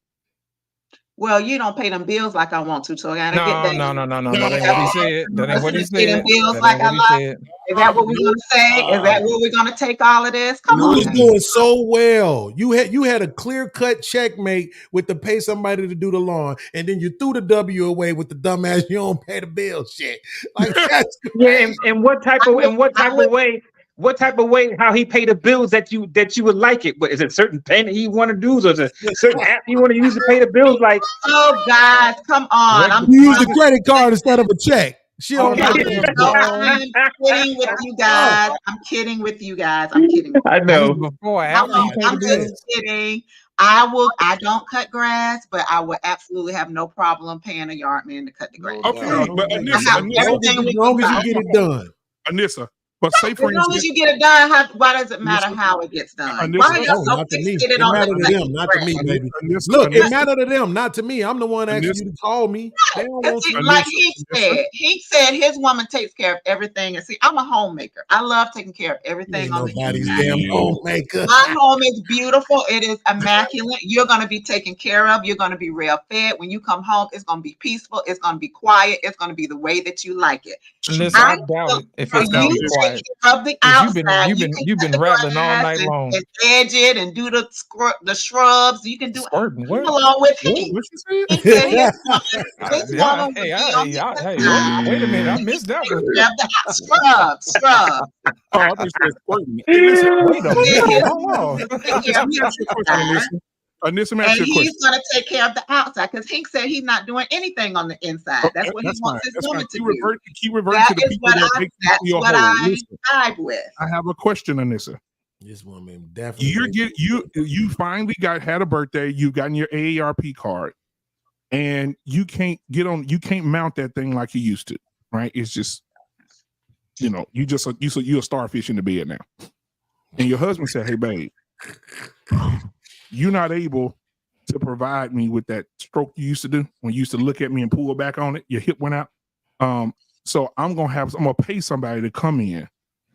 Well, you don't pay them bills like I want to, so I gotta get that. No. That ain't what he said. That ain't what he said. Bills like I like. Is that what we're gonna say? Is that what we're gonna take all of this? Come on. You was doing so well. You had a clear-cut checkmate with to pay somebody to do the lawn, and then you threw the W away with the dumbass you don't pay the bill shit. Like that's and what type of way? What type of way? How he pay the bills that you would like it? But is it certain payment you want to do? Or is it certain app you want to use to pay the bills? Like, oh guys, come on! I'm use the credit card instead of a check. I'm kidding with you guys. I'm kidding with you guys. I'm kidding. I know. I'm just kidding. I don't cut grass, but I would absolutely have no problem paying a yard man to cut the grass. Okay, but as long as you get it done. Anissa, But say for As long instance, as you get it done, why does it matter how it gets done? Why are y'all so not to me. fixated It on matter the to them, not to me, baby. Look, it matter to them, not to me. I'm the one asking you to call me. They don't want you. Like he said his woman takes care of everything. And see, I'm a homemaker. I love taking care of everything on the Nobody's inside. damn homemaker. My home is beautiful. It is immaculate. You're going to be taken care of. You're going to be real fed. When you come home, it's going to be peaceful. It's going to be quiet. It's going to be the way that you like it. Listen, I doubt it if it's going to be quiet. Of the outside, you've been rattling all night long. And edge it and do the shrubs. You can do Squirting, what? along with him. What you He said his woman Wait a minute, I missed that one. Scrub. Oh, I think it's squirting. Wait a minute, hold on. And he's going to take care of the outside because Hink said he's not doing anything on the inside. That's what he wants his woman to do. Keep reverting to the people that's what I vibe with. I have a question, Anissa. This woman definitely. You finally had a birthday. You've gotten your AARP card, and you can't mount that thing like you used to, right? It's just, you're a starfish in the bed now. And your husband said, "Hey, babe, you're not able to provide me with that stroke you used to do when you used to look at me and pull back on it. Your hip went out. So I'm gonna pay somebody to come in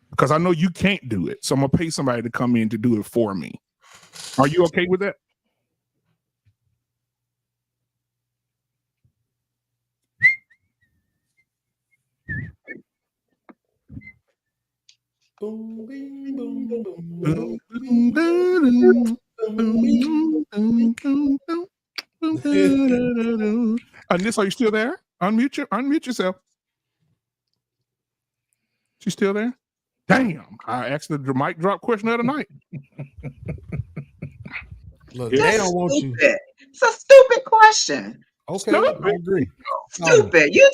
because I know you can't do it. So I'm gonna pay somebody to come in to do it for me. Are you okay with that?" Boom, bing, boom, boom, boom. Anissa, are you still there? Unmute yourself. She's still there? Damn. I asked the mic drop question of the night. Look, they don't want you. It's a stupid question. Okay, I agree. Stupid. You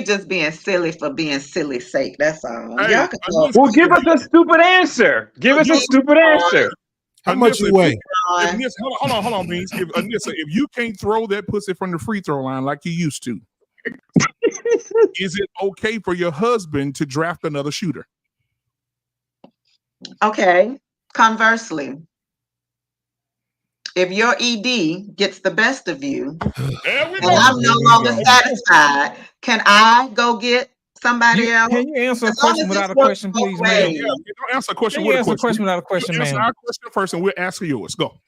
just being silly for being silly sake. That's all. Hey, well, give us a stupid answer. Give us a stupid answer. How much you weigh? Hold on, Beans. Anissa, if you can't throw that pussy from the free throw line like you used to, is it okay for your husband to draft another shooter? Okay. Conversely, if your ED gets the best of you and I'm no longer satisfied, can I go get somebody else? Can you answer a question without a question, please, man? Yeah, don't answer a question with a question. question without a question, man. Answer our question first, and we'll answer yours. Go.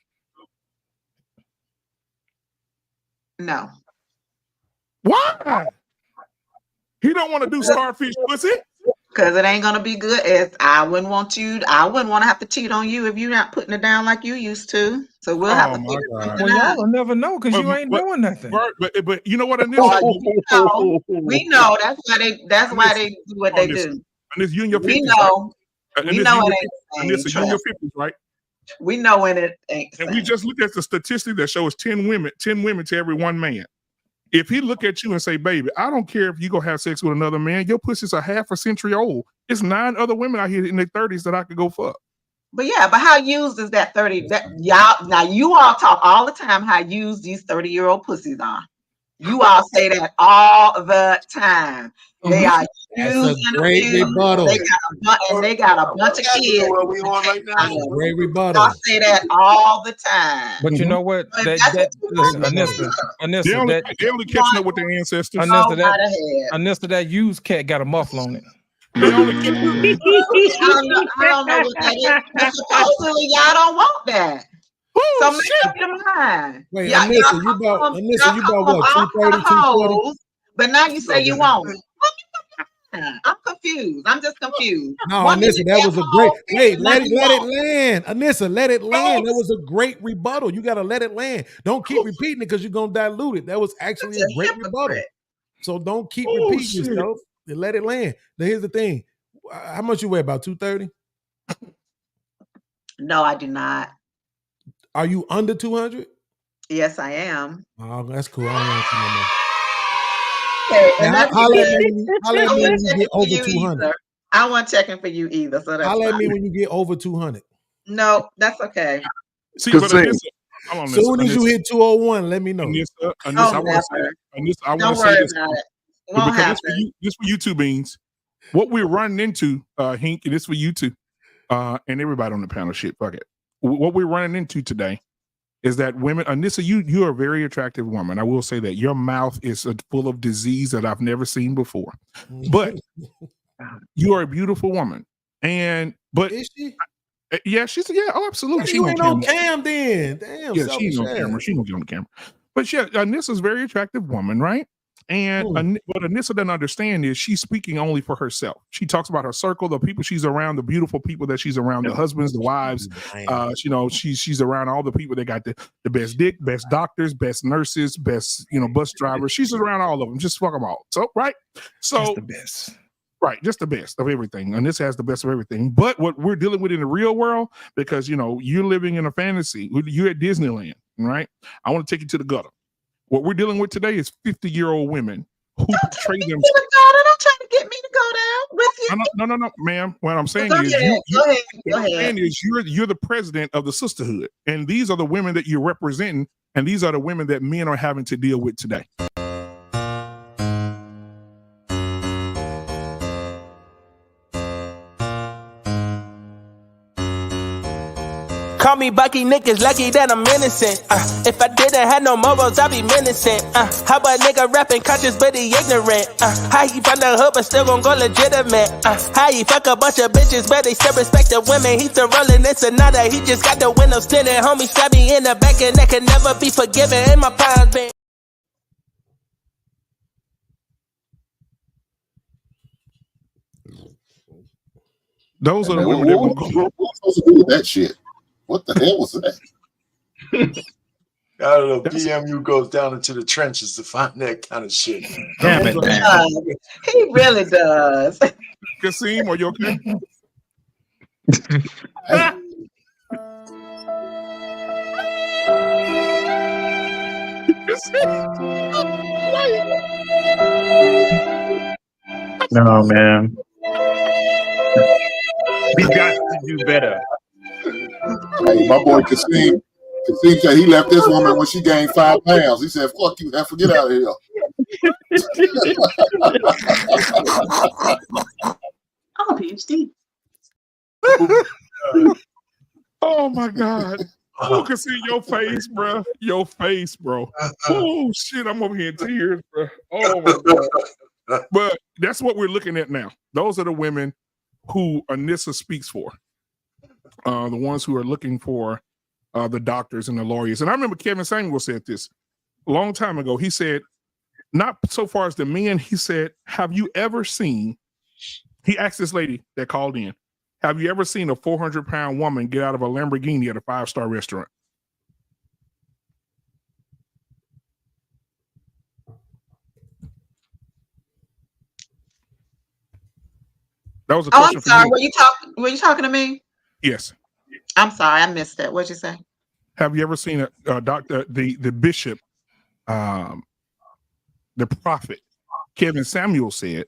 No. Why? He don't want to do starfish pussy? Because it ain't gonna be good. I wouldn't want to have to cheat on you if you're not putting it down like you used to. So we'll have to figure something Well, out. y'all will never know because you ain't doing nothing. But you know what, Anissa? We know that's why they do what they do. Anissa, you in your 50s, we know. right? We know it ain't. Anissa, you in your 50s, right? We know when it ain't. And we just looked at the statistic that shows 10 women to every one man. If he look at you and say, "Baby, I don't care if you go have sex with another man, your pussy's a half a century old. It's 9 other women out here in their 30s that I could go fuck." But how used is that 30? Now you all talk all the time how used these 30-year-old pussies are. You all say that all the time. They are used and great abused. rebuttal. They got a bunch of kids. Where we on right now? Great rebuttal. I say that all the time. But you know what? Listen, Anissa, they only catching up with their ancestors. Anissa, that used cat got a muffle on it. I don't know what that is. But supposedly y'all don't want that. So make up your mind. Wait, Anissa, you about what? 230, 240? But now you say you want it. I'm confused. I'm just confused. No, Anissa, that was a great. Hey, let it land. Anissa, let it land. That was a great rebuttal. You got to let it land. Don't keep repeating it because you're gonna dilute it. That was actually a great rebuttal. So don't keep repeating yourself. And let it land. Now here's the thing. How much you weigh? About 230? No, I do not. Are you under 200? Yes, I am. Oh, that's cool. I don't want to know more. Okay, I'll let me when you get over 200. I wasn't checking for you either. So that's I'll let me when you get over 200. No, that's okay. See, but soon as you hit 201, let me know. Anissa, I want to say this. Don't worry about it. Because this for you two, Beans. what we're running into, Hink, and it's for you too, and everybody on the panel. Shit, fuck it. What we're running into today is that women, Anissa, you're a very attractive woman. I will say that your mouth is full of disease that I've never seen before, but you are a beautiful woman. But is she? Yeah, oh, absolutely. She ain't on cam then. Damn. Yeah, she ain't on camera. She don't get on the camera. But yeah, Anissa's a very attractive woman, right? And what Anissa doesn't understand is she's speaking only for herself. She talks about her circle, the people she's around, the beautiful people that she's around, the husbands, the wives. She's around all the people that got the best dick, best doctors, best nurses, best bus drivers. She's around all of them. Just fuck them all. So right. So that's the best. Right, just the best of everything. And this has the best of everything. But what we're dealing with in the real world, because you're living in a fantasy. You're at Disneyland, right? I want to take you to the gutter. What we're dealing with today is 50-year-old women who portray them. Don't try to get me to go down with you. No, ma'am. What I'm saying Go is, ahead. You're the president of the sisterhood, and these are the women that you're representing, and these are the women that men are having to deal with today. Call me Bucky, niggas lucky that I'm innocent. If I didn't have no morals, I'd be menacing. How a nigga rapping conscious but he ignorant? How he from the hood but still gon' go legitimate? How he fuck a bunch of bitches but they still respect the women? He still rolling in Sonata, he just got the windows tinted. Homie stabbed me in the back and that can never be forgiven. In my prime, been. Those are the women that will go. Supposed to do that shit. What the hell was that? I don't know. DMU goes down into the trenches to find that kind of shit. Damn it, he really does. Kasim, are you okay? No, man. We got to do better. Hey, my boy Kasim said he left this woman when she gained 5 pounds. He said, "Fuck you, heifer, get out of here." I'm a PhD. Oh my God. You can see your face, bro. Your face, bro. Oh shit, I'm over here in tears, bro. Oh my God. But that's what we're looking at now. Those are the women who Anissa speaks for. The ones who are looking for the doctors and the lawyers. And I remember Kevin Samuel said this a long time ago. He said, not so far as the men, he said, have you ever seen, he asked this lady that called in, have you ever seen a 400-pound woman get out of a Lamborghini at a 5-star restaurant? That was a question. I'm sorry. Were you talking to me? Yes. I'm sorry, I missed that. What'd you say? Have you ever seen a doctor, the bishop, the prophet, Kevin Samuel said,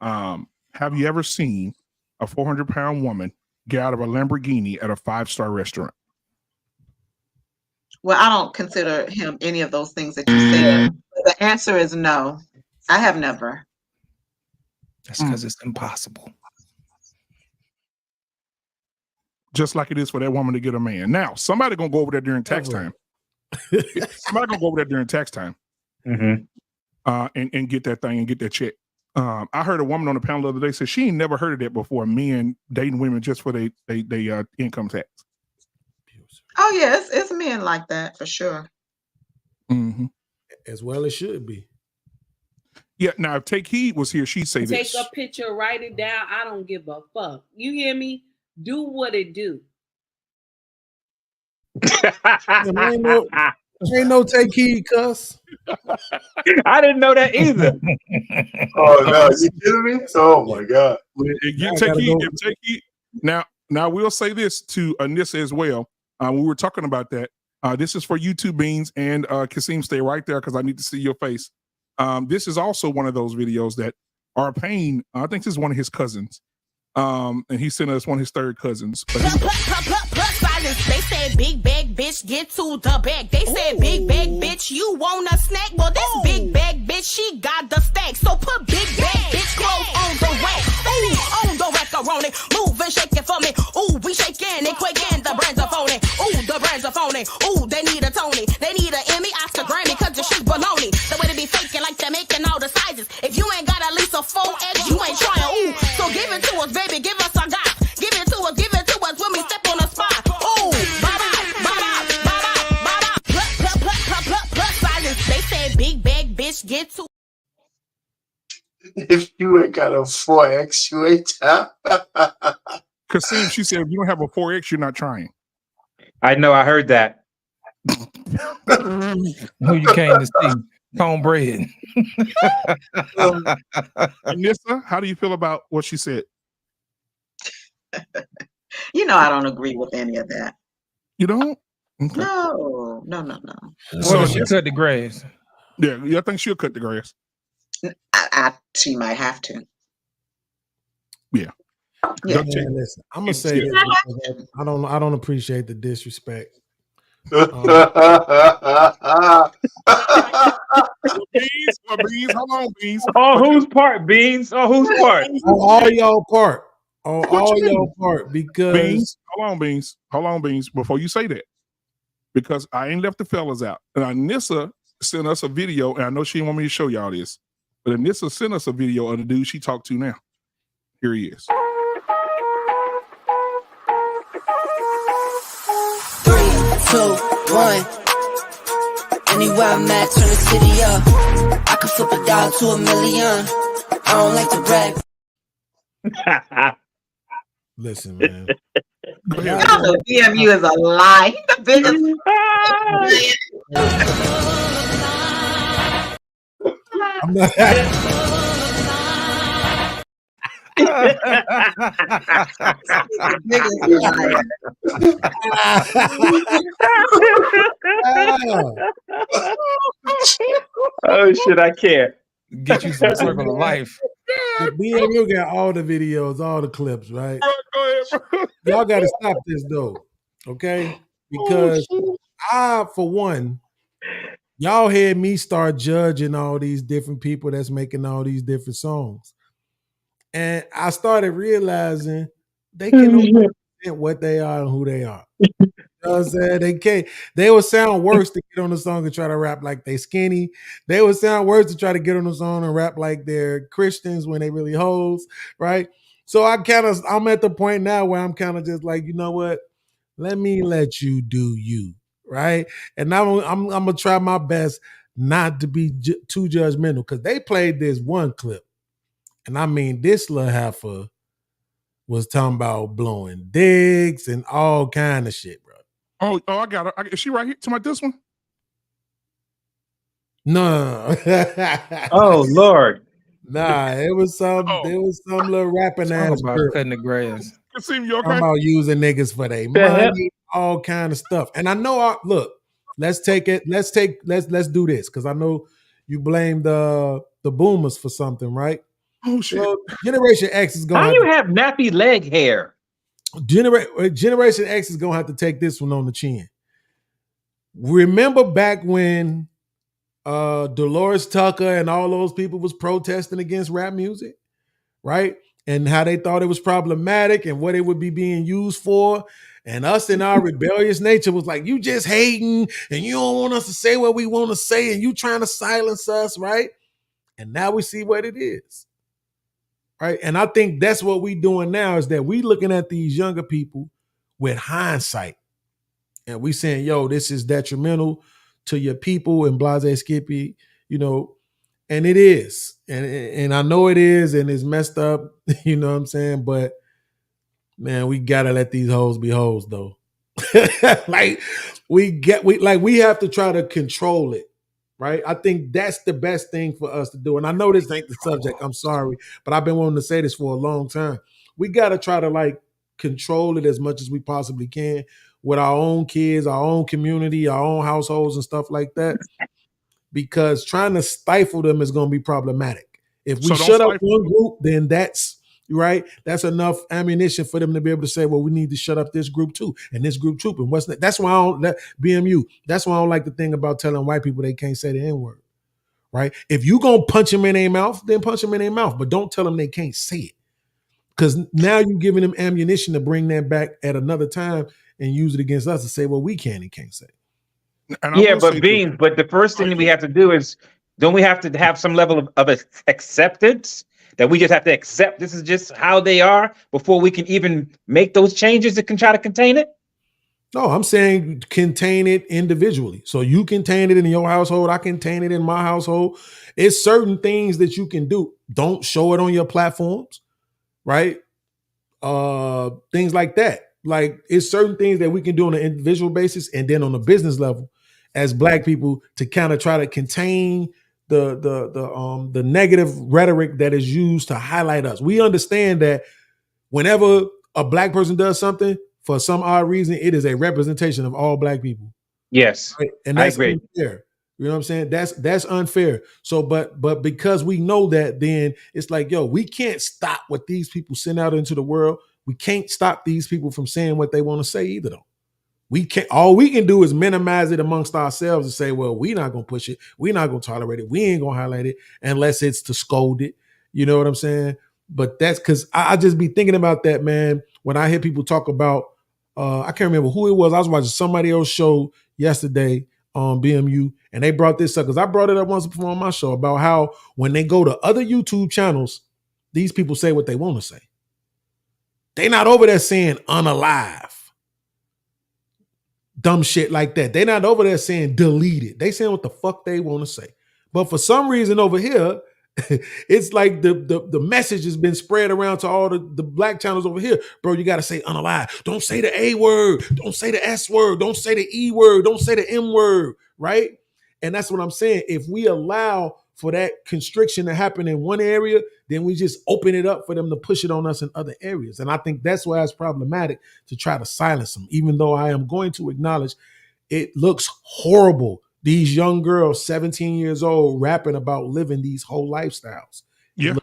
have you ever seen a 400-pound woman get out of a Lamborghini at a 5-star restaurant? Well, I don't consider him any of those things that you said. The answer is no. I have never. That's because it's impossible. Just like it is for that woman to get a man. Now, somebody gonna go over there during tax time. Somebody gonna go over there during tax time, and get that thing and get that check. I heard a woman on the panel the other day say she ain't never heard of that before. Men dating women just for they income tax. Oh yes, it's men like that for sure. Mm-hmm. As well it should be. Yeah. Now, if Take Heed was here, she'd say Take this. a picture, write it down. I don't give a fuck. You hear me? Do what it do. Ain't no Take Heed, cuss. I didn't know that either. Oh no, you kidding me? Oh my God. Take Heed. Now we'll say this to Anissa as well. We were talking about that. This is for you two, Beans, and Kasim, stay right there because I need to see your face. This is also one of those videos that Arpain, I think this is one of his cousins. And he sent us one of his third cousins. But they said big bag bitch get to the bag. They said big bag bitch you want a snack. Well, this big bag bitch she got the stack. So put big bag bitch clothes on the rack. making all the sizes. If you ain't got at least a 4X, you ain't trying. Ooh, so give it to us, baby. Give us our guys. Give it to us when we step on the spot. Ooh, plus sizes. They said big bag bitch get to. If you ain't got a 4X, you ain't top. Kasim, she said, if you don't have a 4X, you're not trying. I know, I heard that. Who you came to see? Cornbread. Anissa, how do you feel about what she said? You know, I don't agree with any of that. You don't? Okay. No. So she cut the grass. Yeah, I think she'll cut the grass. She might have to. Yeah. Man, listen, I'm gonna say this because I don't appreciate the disrespect. Beans, hold on, Beans. Oh, whose part, Beans? Oh, whose part? On all y'all part. On all y'all part, because Beans, hold on, Beans, before you say that. Because I ain't left the fellas out. And Anissa sent us a video, and I know she didn't want me to show y'all this, but Anissa sent us a video of the dude she talked to now. Here he is. 3, 2, 1. Anywhere I'm at, turn the city up. I can flip a dollar to $1 million. I don't like to brag. Listen, man. Y'all know BMU is a lie. He's the biggest. I'm not. Oh shit, I can't. Get you some Circle of Life. The BMU got all the videos, all the clips, right? Y'all got to stop this though, okay? Because for one, y'all had me start judging all these different people that's making all these different songs. And I started realizing they can only represent what they are and who they are. You know what I'm saying? They would sound worse to get on the song and try to rap like they skinny. They would sound worse to try to get on the song and rap like they're Christians when they really hoes, right? So I'm at the point now where I'm kind of just like, you know what? Let me let you do you, right? And I'm gonna try my best not to be too judgmental, because they played this one clip. And I mean, this little heifer was talking about blowing dicks and all kind of shit, bro. Oh, I got her. Is she right here? To this one? No. Oh Lord. Nah, it was some little rapping ass about girl. cutting the grass. Kasim, you okay? Talking about using niggas for their money, all kind of stuff. And I know look, let's do this, because I know you blame the boomers for something, right? Oh shit! So Generation X is going. How you have nappy leg hair? Generation X is gonna have to take this one on the chin. Remember back when Dolores Tucker and all those people was protesting against rap music, right? And how they thought it was problematic and what it would be being used for. And us in our rebellious nature was like, you just hating and you don't want us to say what we want to say and you trying to silence us, right? And now we see what it is. Right. And I think that's what we doing now, is that we looking at these younger people with hindsight. And we saying, yo, this is detrimental to your people and blase skippy, you know, and it is. And I know it is, and it's messed up, you know what I'm saying? But man, we gotta let these hoes be hoes though. we have to try to control it. Right. I think that's the best thing for us to do. And I know this ain't the subject. I'm sorry, but I've been wanting to say this for a long time. We got to try to control it as much as we possibly can with our own kids, our own community, our own households and stuff like that, because trying to stifle them is going to be problematic. If we shut up one group, then that's right. That's enough ammunition for them to be able to say, well, we need to shut up this group too, and this group too. And what's that? That's why I don't BMU. That's why I don't like the thing about telling white people they can't say the N-word. Right? If you gonna punch them in their mouth, then punch them in their mouth, but don't tell them they can't say it. Because now you're giving them ammunition to bring that back at another time and use it against us to say, well, we can and can't say. Yeah, but Beans, but the first thing we have to do is Don't we have to have some level of acceptance that we just have to accept this is just how they are before we can even make those changes that can try to contain it? No, I'm saying contain it individually. So you contain it in your household. I contain it in my household. It's certain things that you can do. Don't show it on your platforms, right? Things like that. Like it's certain things that we can do on an individual basis, and then on a business level, as Black people, to kind of try to contain the negative rhetoric that is used to highlight us. We understand that whenever a Black person does something, for some odd reason, it is a representation of all Black people. Yes, right? And that's unfair. You know what I'm saying? That's unfair. So, but because we know that, then it's like, yo, we can't stop what these people send out into the world. We can't stop these people from saying what they want to say either, though. We can't. All we can do is minimize it amongst ourselves and say, well, we're not gonna push it. We're not gonna tolerate it. We ain't gonna highlight it unless it's to scold it. You know what I'm saying? But that's because I just be thinking about that, man. When I hear people talk about, I can't remember who it was. I was watching somebody else's show yesterday on BMU, and they brought this up because I brought it up once before on my show about how when they go to other YouTube channels, these people say what they want to say. They not over there saying unalive, dumb shit like that. They not over there saying delete it. They saying what the fuck they want to say. But for some reason over here, it's like the message has been spread around to all the Black channels over here. Bro, you got to say unalive. Don't say the A word. Don't say the S word. Don't say the E word. Don't say the M word, right? And that's what I'm saying. If we allow for that constriction to happen in one area, then we just open it up for them to push it on us in other areas. And I think that's why it's problematic to try to silence them, even though I am going to acknowledge it looks horrible. These young girls, 17 years old, rapping about living these whole lifestyles. Yeah.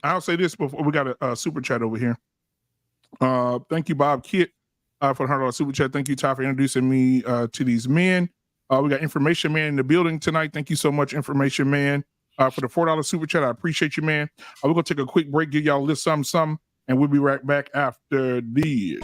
I'll say this before we got a super chat over here. Thank you, Bob Kitt, for the $100 super chat. Thank you, Ty, for introducing me to these men. We got Information Man in the building tonight. Thank you so much, Information Man, for the $4 super chat. I appreciate you, man. We're going to take a quick break, give y'all a little something, and we'll be right back after this.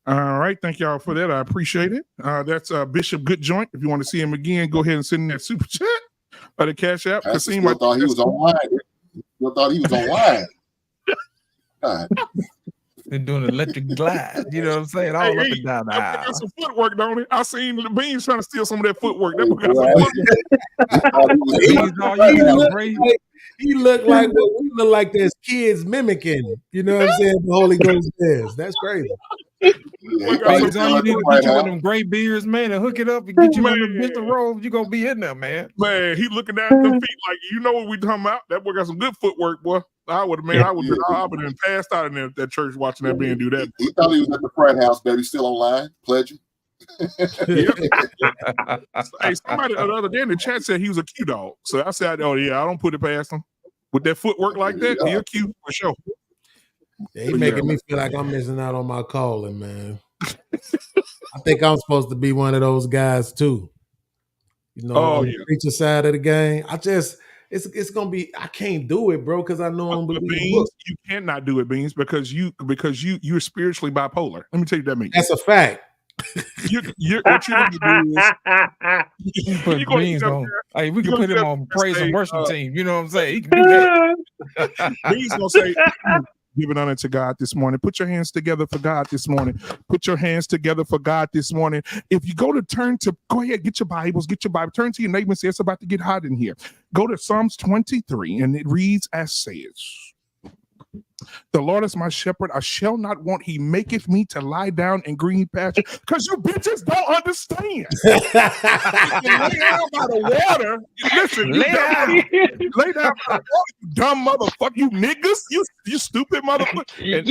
All right, thank y'all for that. I appreciate it. That's Bishop Goodjoint. If you want to see him again, go ahead and send in that super chat or the Cash App. I still thought he was online. Still thought he was online. God. They're doing electric glide. You know what I'm saying? All up and down the aisle. Got some footwork, don't it? I seen the Beans trying to steal some of that footwork. That got some footwork. He looked like what we look like as kids mimicking. You know what I'm saying? The Holy Ghost is. That's crazy. Beans, all you need to get you one of them gray beards, man, and hook it up and get you one of them Mr. Robes. You're going to be in there, man. Man, he looking down at them feet like, you know what we talking about? That boy got some good footwork, boy. I would have, man, I would have passed out in there at that church watching that man do that. He thought he was at the frat house, baby, still online, pledging. Hey, somebody the other day in the chat said he was a Q dog. So I said, oh yeah, I don't put it past him. With that footwork like that, he's a Q for sure. Yeah, he making me feel like I'm missing out on my calling, man. I think I'm supposed to be one of those guys too. You know, on the preacher side of the game. It's gonna be. I can't do it, bro, because I know I'm Beans. You cannot do it, Beans, because you're spiritually bipolar. Let me tell you what that means. That's a fact. What you're gonna do is put Beans on. Hey, we can put him on praise and worship team. You know what I'm saying? He can do that. Beans gonna say, Give it honor to God this morning. Put your hands together for God this morning. Put your hands together for God this morning. If you go ahead, get your Bibles, turn to your neighbor and say, it's about to get hot in here. Go to Psalms 23, and it reads as says, the Lord is my shepherd, I shall not want. He maketh me to lie down in green pasture. Because you bitches don't understand. Lay down by the water. Listen, lay down by the water, you dumb motherfucker. You niggas. You stupid motherfucker. It's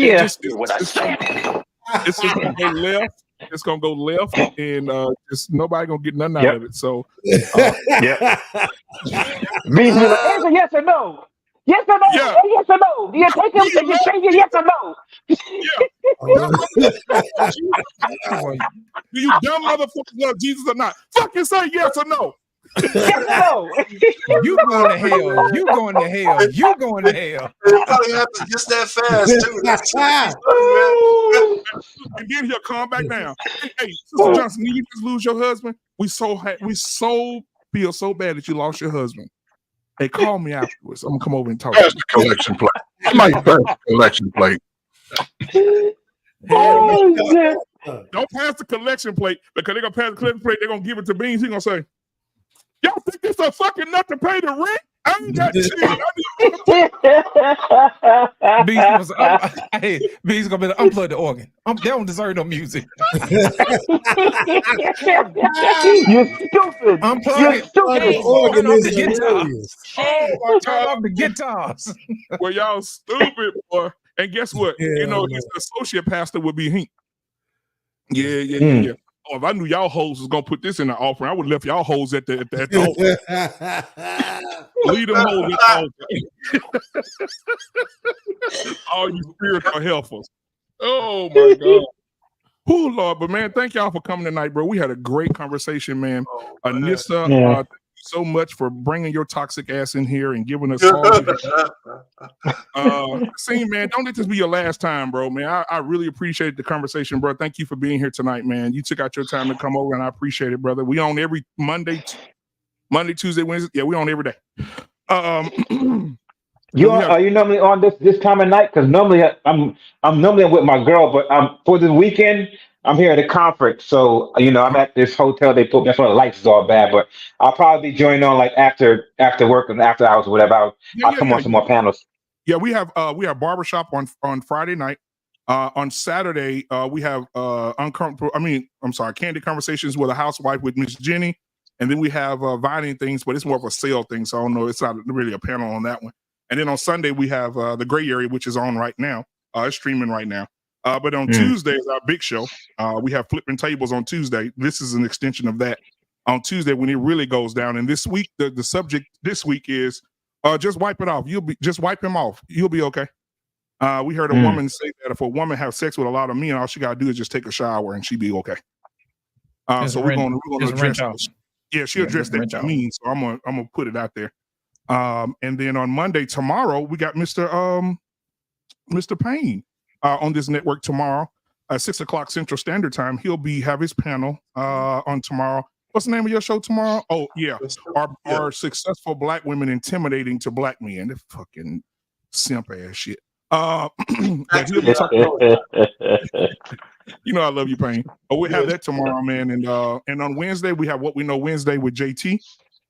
just gonna go left. It's gonna go left, and just nobody gonna get nothing out of it. So, Means answer yes or no. Yes or no? Yeah. Yes or no? Do you take him and you change it? Yes or no? Do you dumb motherfuckers love Jesus or not? Fucking say yes or no. Yes or no? You going to hell. You going to hell. You going to hell. It probably happens just that fast, too. That's and then he'll calm back down. Hey, Sister Johnson, you just lose your husband? We feel so bad that you lost your husband. Hey, call me afterwards. I'm gonna come over and talk. Pass the collection plate. I might pass the collection plate. Don't pass the collection plate, because they're gonna pass the collection plate. They're gonna give it to Beans. He's gonna say, "Y'all think this a fucking enough to pay the rent? I ain't got shit." B's gonna be unplug the organ. They don't deserve no music. You're stupid. Unplug it. Stupid. Turn off the guitars. Turn off the guitars. Well, y'all stupid, boy. And guess what? His associate pastor would be Hink. Yeah. Oh, if I knew y'all hoes was gonna put this in the offering, I would have left y'all hoes at the altar. Leave them hoes at the altar. All you spiritual helpers. Oh my God. Oh Lord, but man, thank y'all for coming tonight, bro. We had a great conversation, man. Anissa, thank you so much for bringing your toxic ass in here and giving us all. See, man, don't let this be your last time, bro. Man, I really appreciate the conversation, bro. Thank you for being here tonight, man. You took out your time to come over, and I appreciate it, brother. We on every Monday, Tuesday, Wednesday. Yeah, we on every day. Are you normally on this time of night? Because normally I'm normally with my girl, but for the weekend I'm here at a conference. So I'm at this hotel. They put me. That's why the lights is all bad. But I'll probably be joining on like after work and after hours or whatever. I'll come on some more panels. Yeah, we have barbershop on Friday night. On Saturday we have candid conversations with a housewife with Miss Jenny, and then we have vining things, but it's more of a sale thing. So I don't know. It's not really a panel on that one. And then on Sunday, we have the Gray Area, which is on right now. It's streaming right now. But on Tuesday is our big show. We have Flipping Tables on Tuesday. This is an extension of that. On Tuesday, when it really goes down. And this week, the subject this week is just wipe it off. Just wipe him off. You'll be okay. We heard a woman say that if a woman have sex with a lot of men, all she got to do is just take a shower and she'd be okay. So we're going to address this. Yeah, she addressed that to me. So I'm gonna put it out there. And then on Monday, tomorrow, we got Mr. Payne on this network tomorrow at 6:00 Central Standard Time. He'll have his panel on tomorrow. What's the name of your show tomorrow? Oh, yeah. Are successful black women intimidating to black men? That fucking simp ass shit. I love you, Payne. But we'll have that tomorrow, man. And on Wednesday, we have What We Know Wednesday with JT.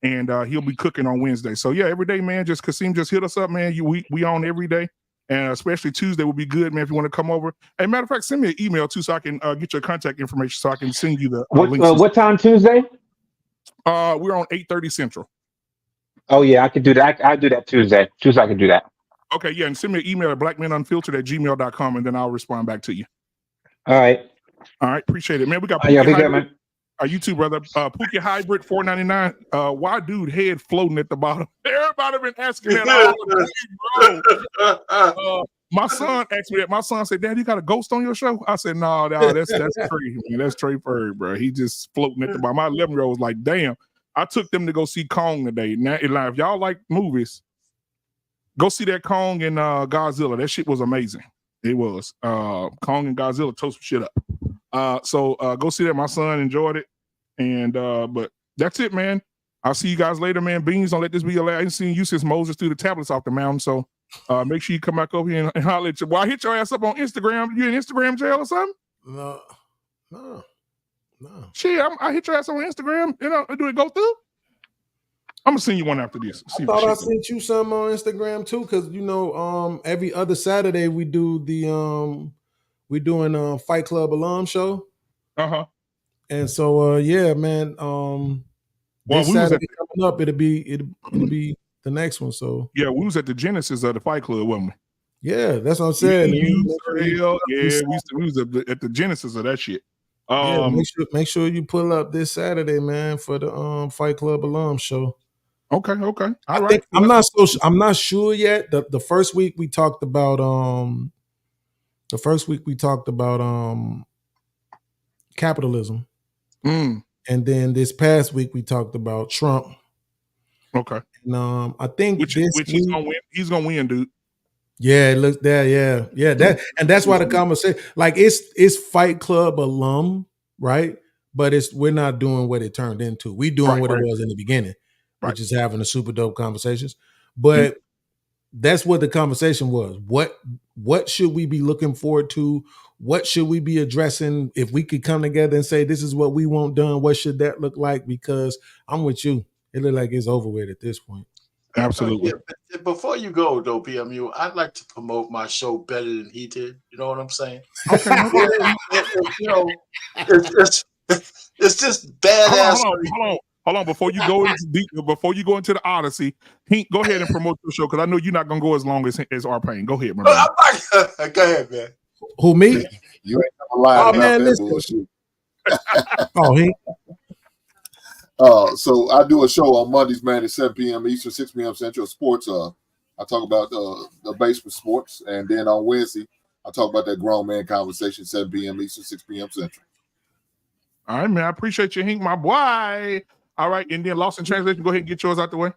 And he'll be cooking on Wednesday. So yeah, every day, man. Just Kasim just hit us up, man. We on every day, and especially Tuesday will be good, man. If you want to come over, and matter of fact, send me an email too, so I can get your contact information, so I can send you the links. What time Tuesday? We're on 8:30 Central. Oh yeah, I can do that. I do that Tuesday. I can do that. Okay, yeah, and send me an email at blackmenunfiltered@gmail.com, and then I'll respond back to you. All right, appreciate it, man. We got. Be good, man. You too, brother. Pookie Hybrid $4.99. Why dude head floating at the bottom? Everybody been asking that all bro. My son asked me that. My son said, "Dad, you got a ghost on your show?" I said, "No, that's Trey, man. That's Trey Furry, bro. He just floating at the bottom." My 11-year-old was like, "Damn." I took them to go see Kong today. Now, if y'all like movies, go see that Kong and Godzilla. That shit was amazing. It was. Kong and Godzilla toast some shit up. So go see that. My son enjoyed it. And but that's it, man. I'll see you guys later, man. Beans, don't let this be your last. I ain't seen you since Moses threw the tablets off the mountain. So Make sure you come back over here and holler at you. Well, I hit your ass up on Instagram. You in Instagram jail or something? No. Shit, I hit your ass on Instagram. Do it go through? I'm gonna send you one after this. I thought I sent you some on Instagram too, because every other Saturday we do the we're doing Fight Club alum show. And so yeah, man. This Saturday coming up, it'll be the next one. So yeah, we was at the genesis of the Fight Club, wasn't we? Yeah, that's what I'm saying. We was at the genesis of that shit. Make sure you pull up this Saturday, man, for the Fight Club alum show. Okay. All right. I'm not sure yet. The first week we talked about capitalism. And then this past week we talked about Trump. Okay. And I think which he's gonna win. He's gonna win, dude. Yeah, it looks there. Yeah. That's why the conversation, like, it's Fight Club alum, right? But we're not doing what it turned into. We doing what it was in the beginning, which is having a super dope conversations. But that's what the conversation was. What should we be looking forward to? What should we be addressing? If we could come together and say, this is what we want done, what should that look like? Because I'm with you. It look like it's over with at this point. Absolutely. Yeah, before you go, though, PMU, I'd like to promote my show better than he did. You know what I'm saying? Okay. It's just badass. Hold on. Before you go into the Odyssey, go ahead and promote your show, because I know you're not gonna go as long as R-Pain. Go ahead, my man. Go ahead, man. Who, me? You ain't never lied about that listen. bullshit. So I do a show on Mondays, man, at 7 p.m. Eastern, 6 p.m. Central. Sports. I talk about the basement sports, and then on Wednesday, I talk about that grown man conversation, 7 p.m. Eastern, 6 p.m. Central. All right, man. I appreciate you, Hink, my boy. All right, and then Lost in Translation, go ahead and get yours out the way.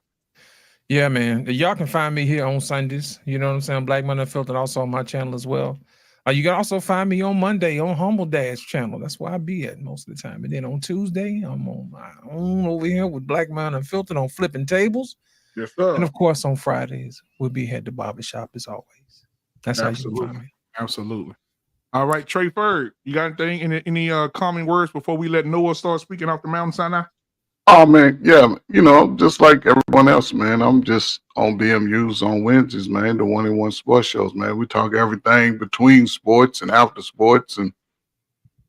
Yeah, man. Y'all can find me here on Sundays. You know what I'm saying? Black Man Unfiltered, also on my channel as well. You can also find me on Monday on Humble Dash channel. That's where I be at most of the time. And then on Tuesday, I'm on my own over here with Black Man Unfiltered on Flipping Tables. Yes, sir. And of course, on Fridays, we'll be at the barbershop as always. That's how you can find me. Absolutely. All right, Trey Ferg, you got anything, any common words before we let Noah start speaking off the mountain, Sinai? Oh, man, yeah, just like everyone else, man, I'm just on BMUs on Wednesdays, man, the 1-on-1 sports shows, man. We talk everything between sports and after sports and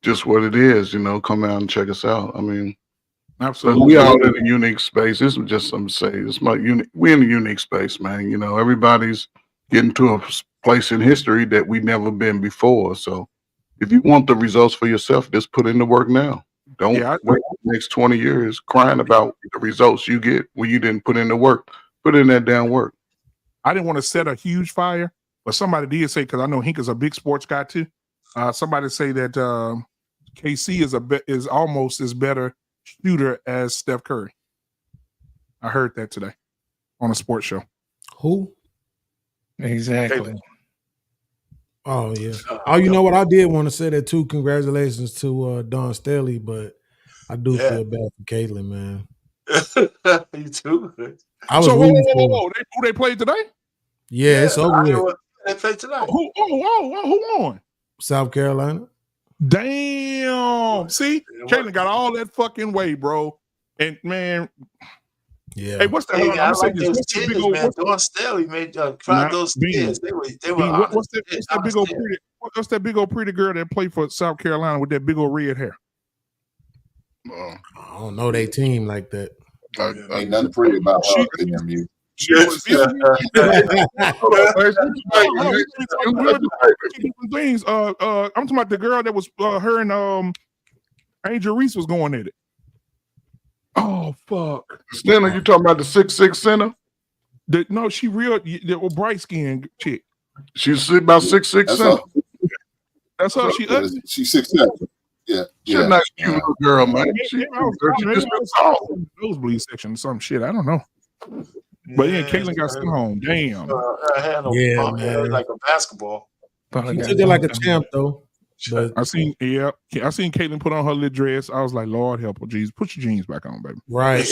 just what it is, come out and check us out. I mean, absolutely. We all in a unique space. This is just something to say. It's we're in a unique space, man. Everybody's getting to a place in history that we've never been before. So if you want the results for yourself, just put in the work now. Don't wait the next 20 years crying about the results you get when you didn't put in the work. Put in that damn work. I didn't want to set a huge fire, but somebody did say, because I know Hink is a big sports guy too. Somebody say that KC is almost as better shooter as Steph Curry. I heard that today on a sports show. Who? Exactly. Oh yeah. You know what? I did want to say that too. Congratulations to Don Staley, but I do feel bad for Caitlin, man. You too. I was rooting for who they played today? Yeah, it's over with. They played tonight. Who won? South Carolina. Damn. See, Caitlin got all that fucking way, bro. And man, yeah. Hey, what's the Hey, I like those titties, man. Don Staley made tried those titties. They were what's that big old pretty girl that played for South Carolina with that big old red hair? I don't know they team like that. Ain't nothing pretty about PMU. Things. I'm talking about the girl that was her and Angel Reese was going at it. Oh fuck! Center, you talking about the 6'6" center? No, she real the bright skinned chick. She's about 6'6" center. That's her. She ugly. She's 6'7". Yeah, she's a nice, cute little girl, man. She's just tall. Nosebleed section or some shit. I don't know. But yeah, Caitlin got sent home. Damn. Man. Like a basketball. She took it like a champ though. But I seen Caitlin put on her little dress. I was like, Lord help her, Jesus. Put your jeans back on, baby. Right.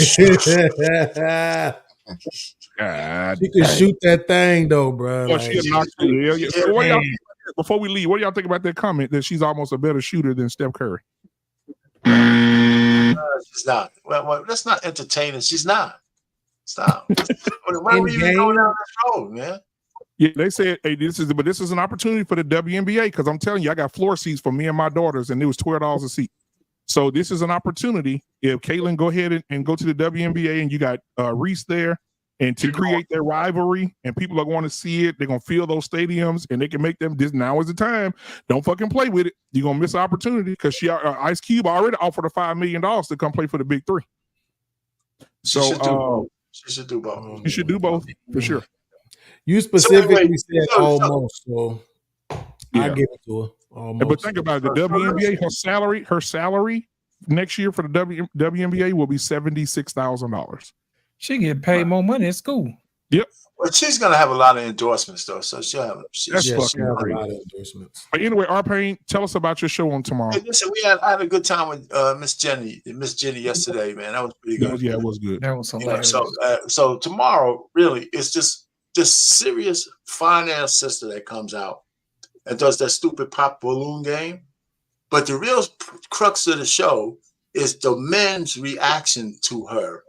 God, She can shoot that thing though, bro. oh, she a knock shooter. Yeah. So what y'all think about that? Before we leave, what do y'all think about that comment that she's almost a better shooter than Steph Curry? She's not. Well, that's not entertaining. She's not. Stop. Why are we even going down this road, man? Yeah, they said, hey, this is an opportunity for the WNBA because I'm telling you, I got floor seats for me and my daughters, and it was $12 a seat. So this is an opportunity. If Caitlin go ahead and go to the WNBA, and you got Reese there, and to create their rivalry, and people are going to see it, they're going to fill those stadiums, and they can make them. This now is the time. Don't fucking play with it. You're gonna miss an opportunity because Ice Cube already offered a $5 million to come play for the Big Three. So she should do both. You should do both for sure. You specifically said almost, so I give it to her. Almost. But think about it, the WNBA, her salary next year for the WNBA will be $76,000. She get paid more money at school. Yep. Well, she's gonna have a lot of endorsements though, so she'll have. That's fucking great. But anyway, R-Pain, tell us about your show on tomorrow. Hey, listen, I had a good time with Miss Jenny yesterday, man. That was pretty good. Yeah, it was good. That was hilarious. So tomorrow, really, it's just this serious finance sister that comes out and does that stupid pop balloon game. But the real crux of the show is the men's reaction to her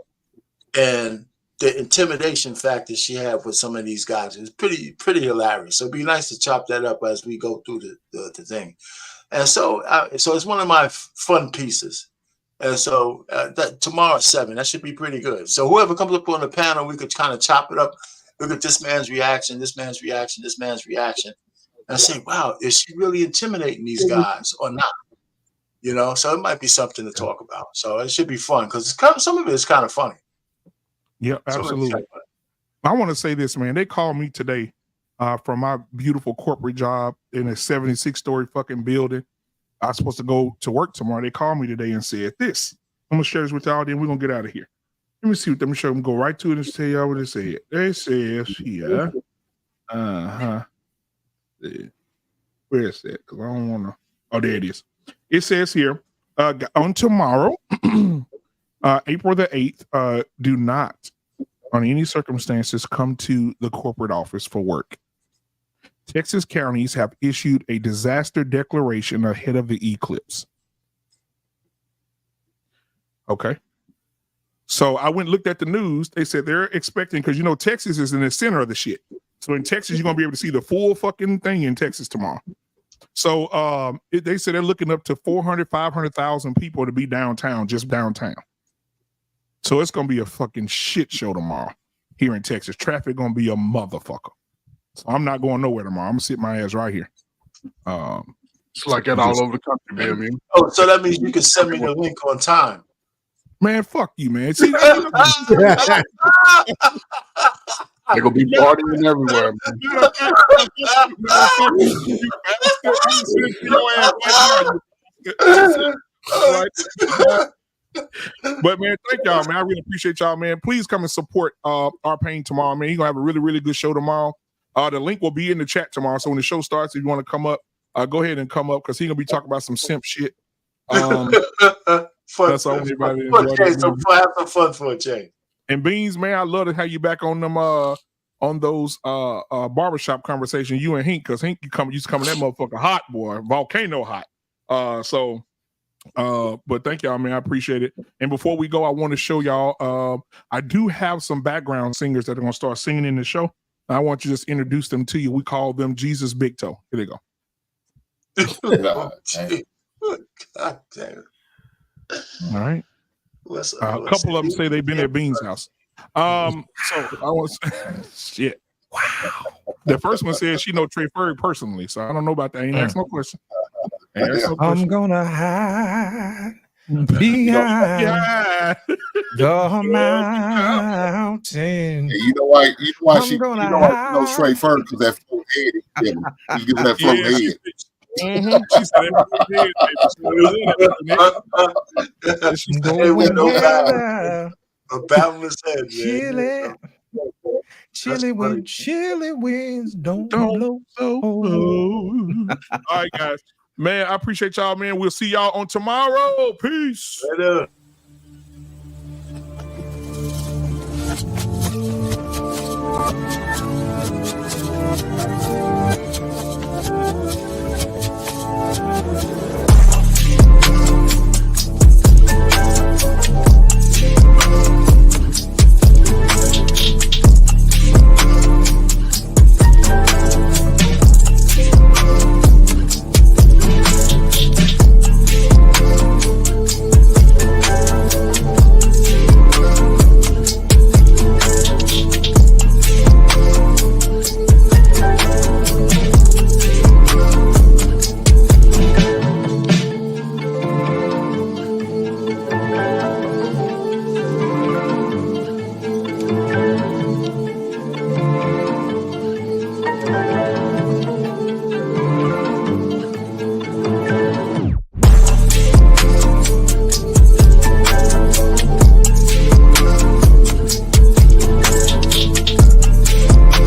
and the intimidation factor she had with some of these guys. It's pretty hilarious. So it'd be nice to chop that up as we go through the thing. And so it's one of my fun pieces. And so that tomorrow at 7, that should be pretty good. So whoever comes up on the panel, we could kind of chop it up, look at this man's reaction, this man's reaction, this man's reaction, and say, wow, is she really intimidating these guys or not? You know, so it might be something to talk about. So it should be fun because some of it is kind of funny. Yeah, absolutely. I want to say this, man. They called me today from my beautiful corporate job in a 76-story fucking building. I was supposed to go to work tomorrow. They called me today and said this. I'm gonna share this with y'all, then we're gonna get out of here. Let me see what them show them. Go right to it and tell y'all what it said. They says here. Where is that? Because I don't want to. Oh, there it is. It says here on tomorrow, April the 8th, do not, on any circumstances, come to the corporate office for work. Texas counties have issued a disaster declaration ahead of the eclipse. Okay. So I went and looked at the news. They said they're expecting, because, you know, Texas is in the center of the shit. So in Texas, you're going to be able to see the full fucking thing in Texas tomorrow. So they said they're looking up to 400, 500,000 people to be downtown, just downtown. So it's going to be a fucking shit show tomorrow here in Texas. Traffic going to be a motherfucker. So I'm not going nowhere tomorrow. I'm going to sit my ass right here. It's like that all over the country, man. Oh, so that means you can send me the link on time. Man, fuck you, man. See, they're gonna be partying everywhere, man. But man, thank y'all, man. I really appreciate y'all, man. Please come and support R-Pain tomorrow, man. He's gonna have a really, really good show tomorrow. The link will be in the chat tomorrow. So when the show starts, if you want to come up, go ahead and come up because he's gonna be talking about some simp shit. Fun, that's all everybody have some fun for a change. And Beans, man, I love to have you back on them on those barbershop conversations, you and Hink, because Hink used to come in that motherfucker hot, boy, volcano hot. But thank y'all, man. I appreciate it. And before we go, I want to show y'all I do have some background singers that are gonna start singing in the show. I want to just introduce them to you. We call them Jesus Big Toe. Here they go. God damn it. All right. A couple of them say they've been at Bean's house. So I want to shit. Wow. The first one says she know Trey Furry personally, so I don't know about that. Ain't ask no question. I'm gonna hide behind the mountain. You know why? You know why she knows Trey Furry, because that flow head. He's giving that flow head. Mm-hmm. She said she's going with no battle. A boundless head, man. Chilly when chilly winds don't blow. All right, guys. Man, I appreciate y'all, man. We'll see y'all on tomorrow. Peace. Later.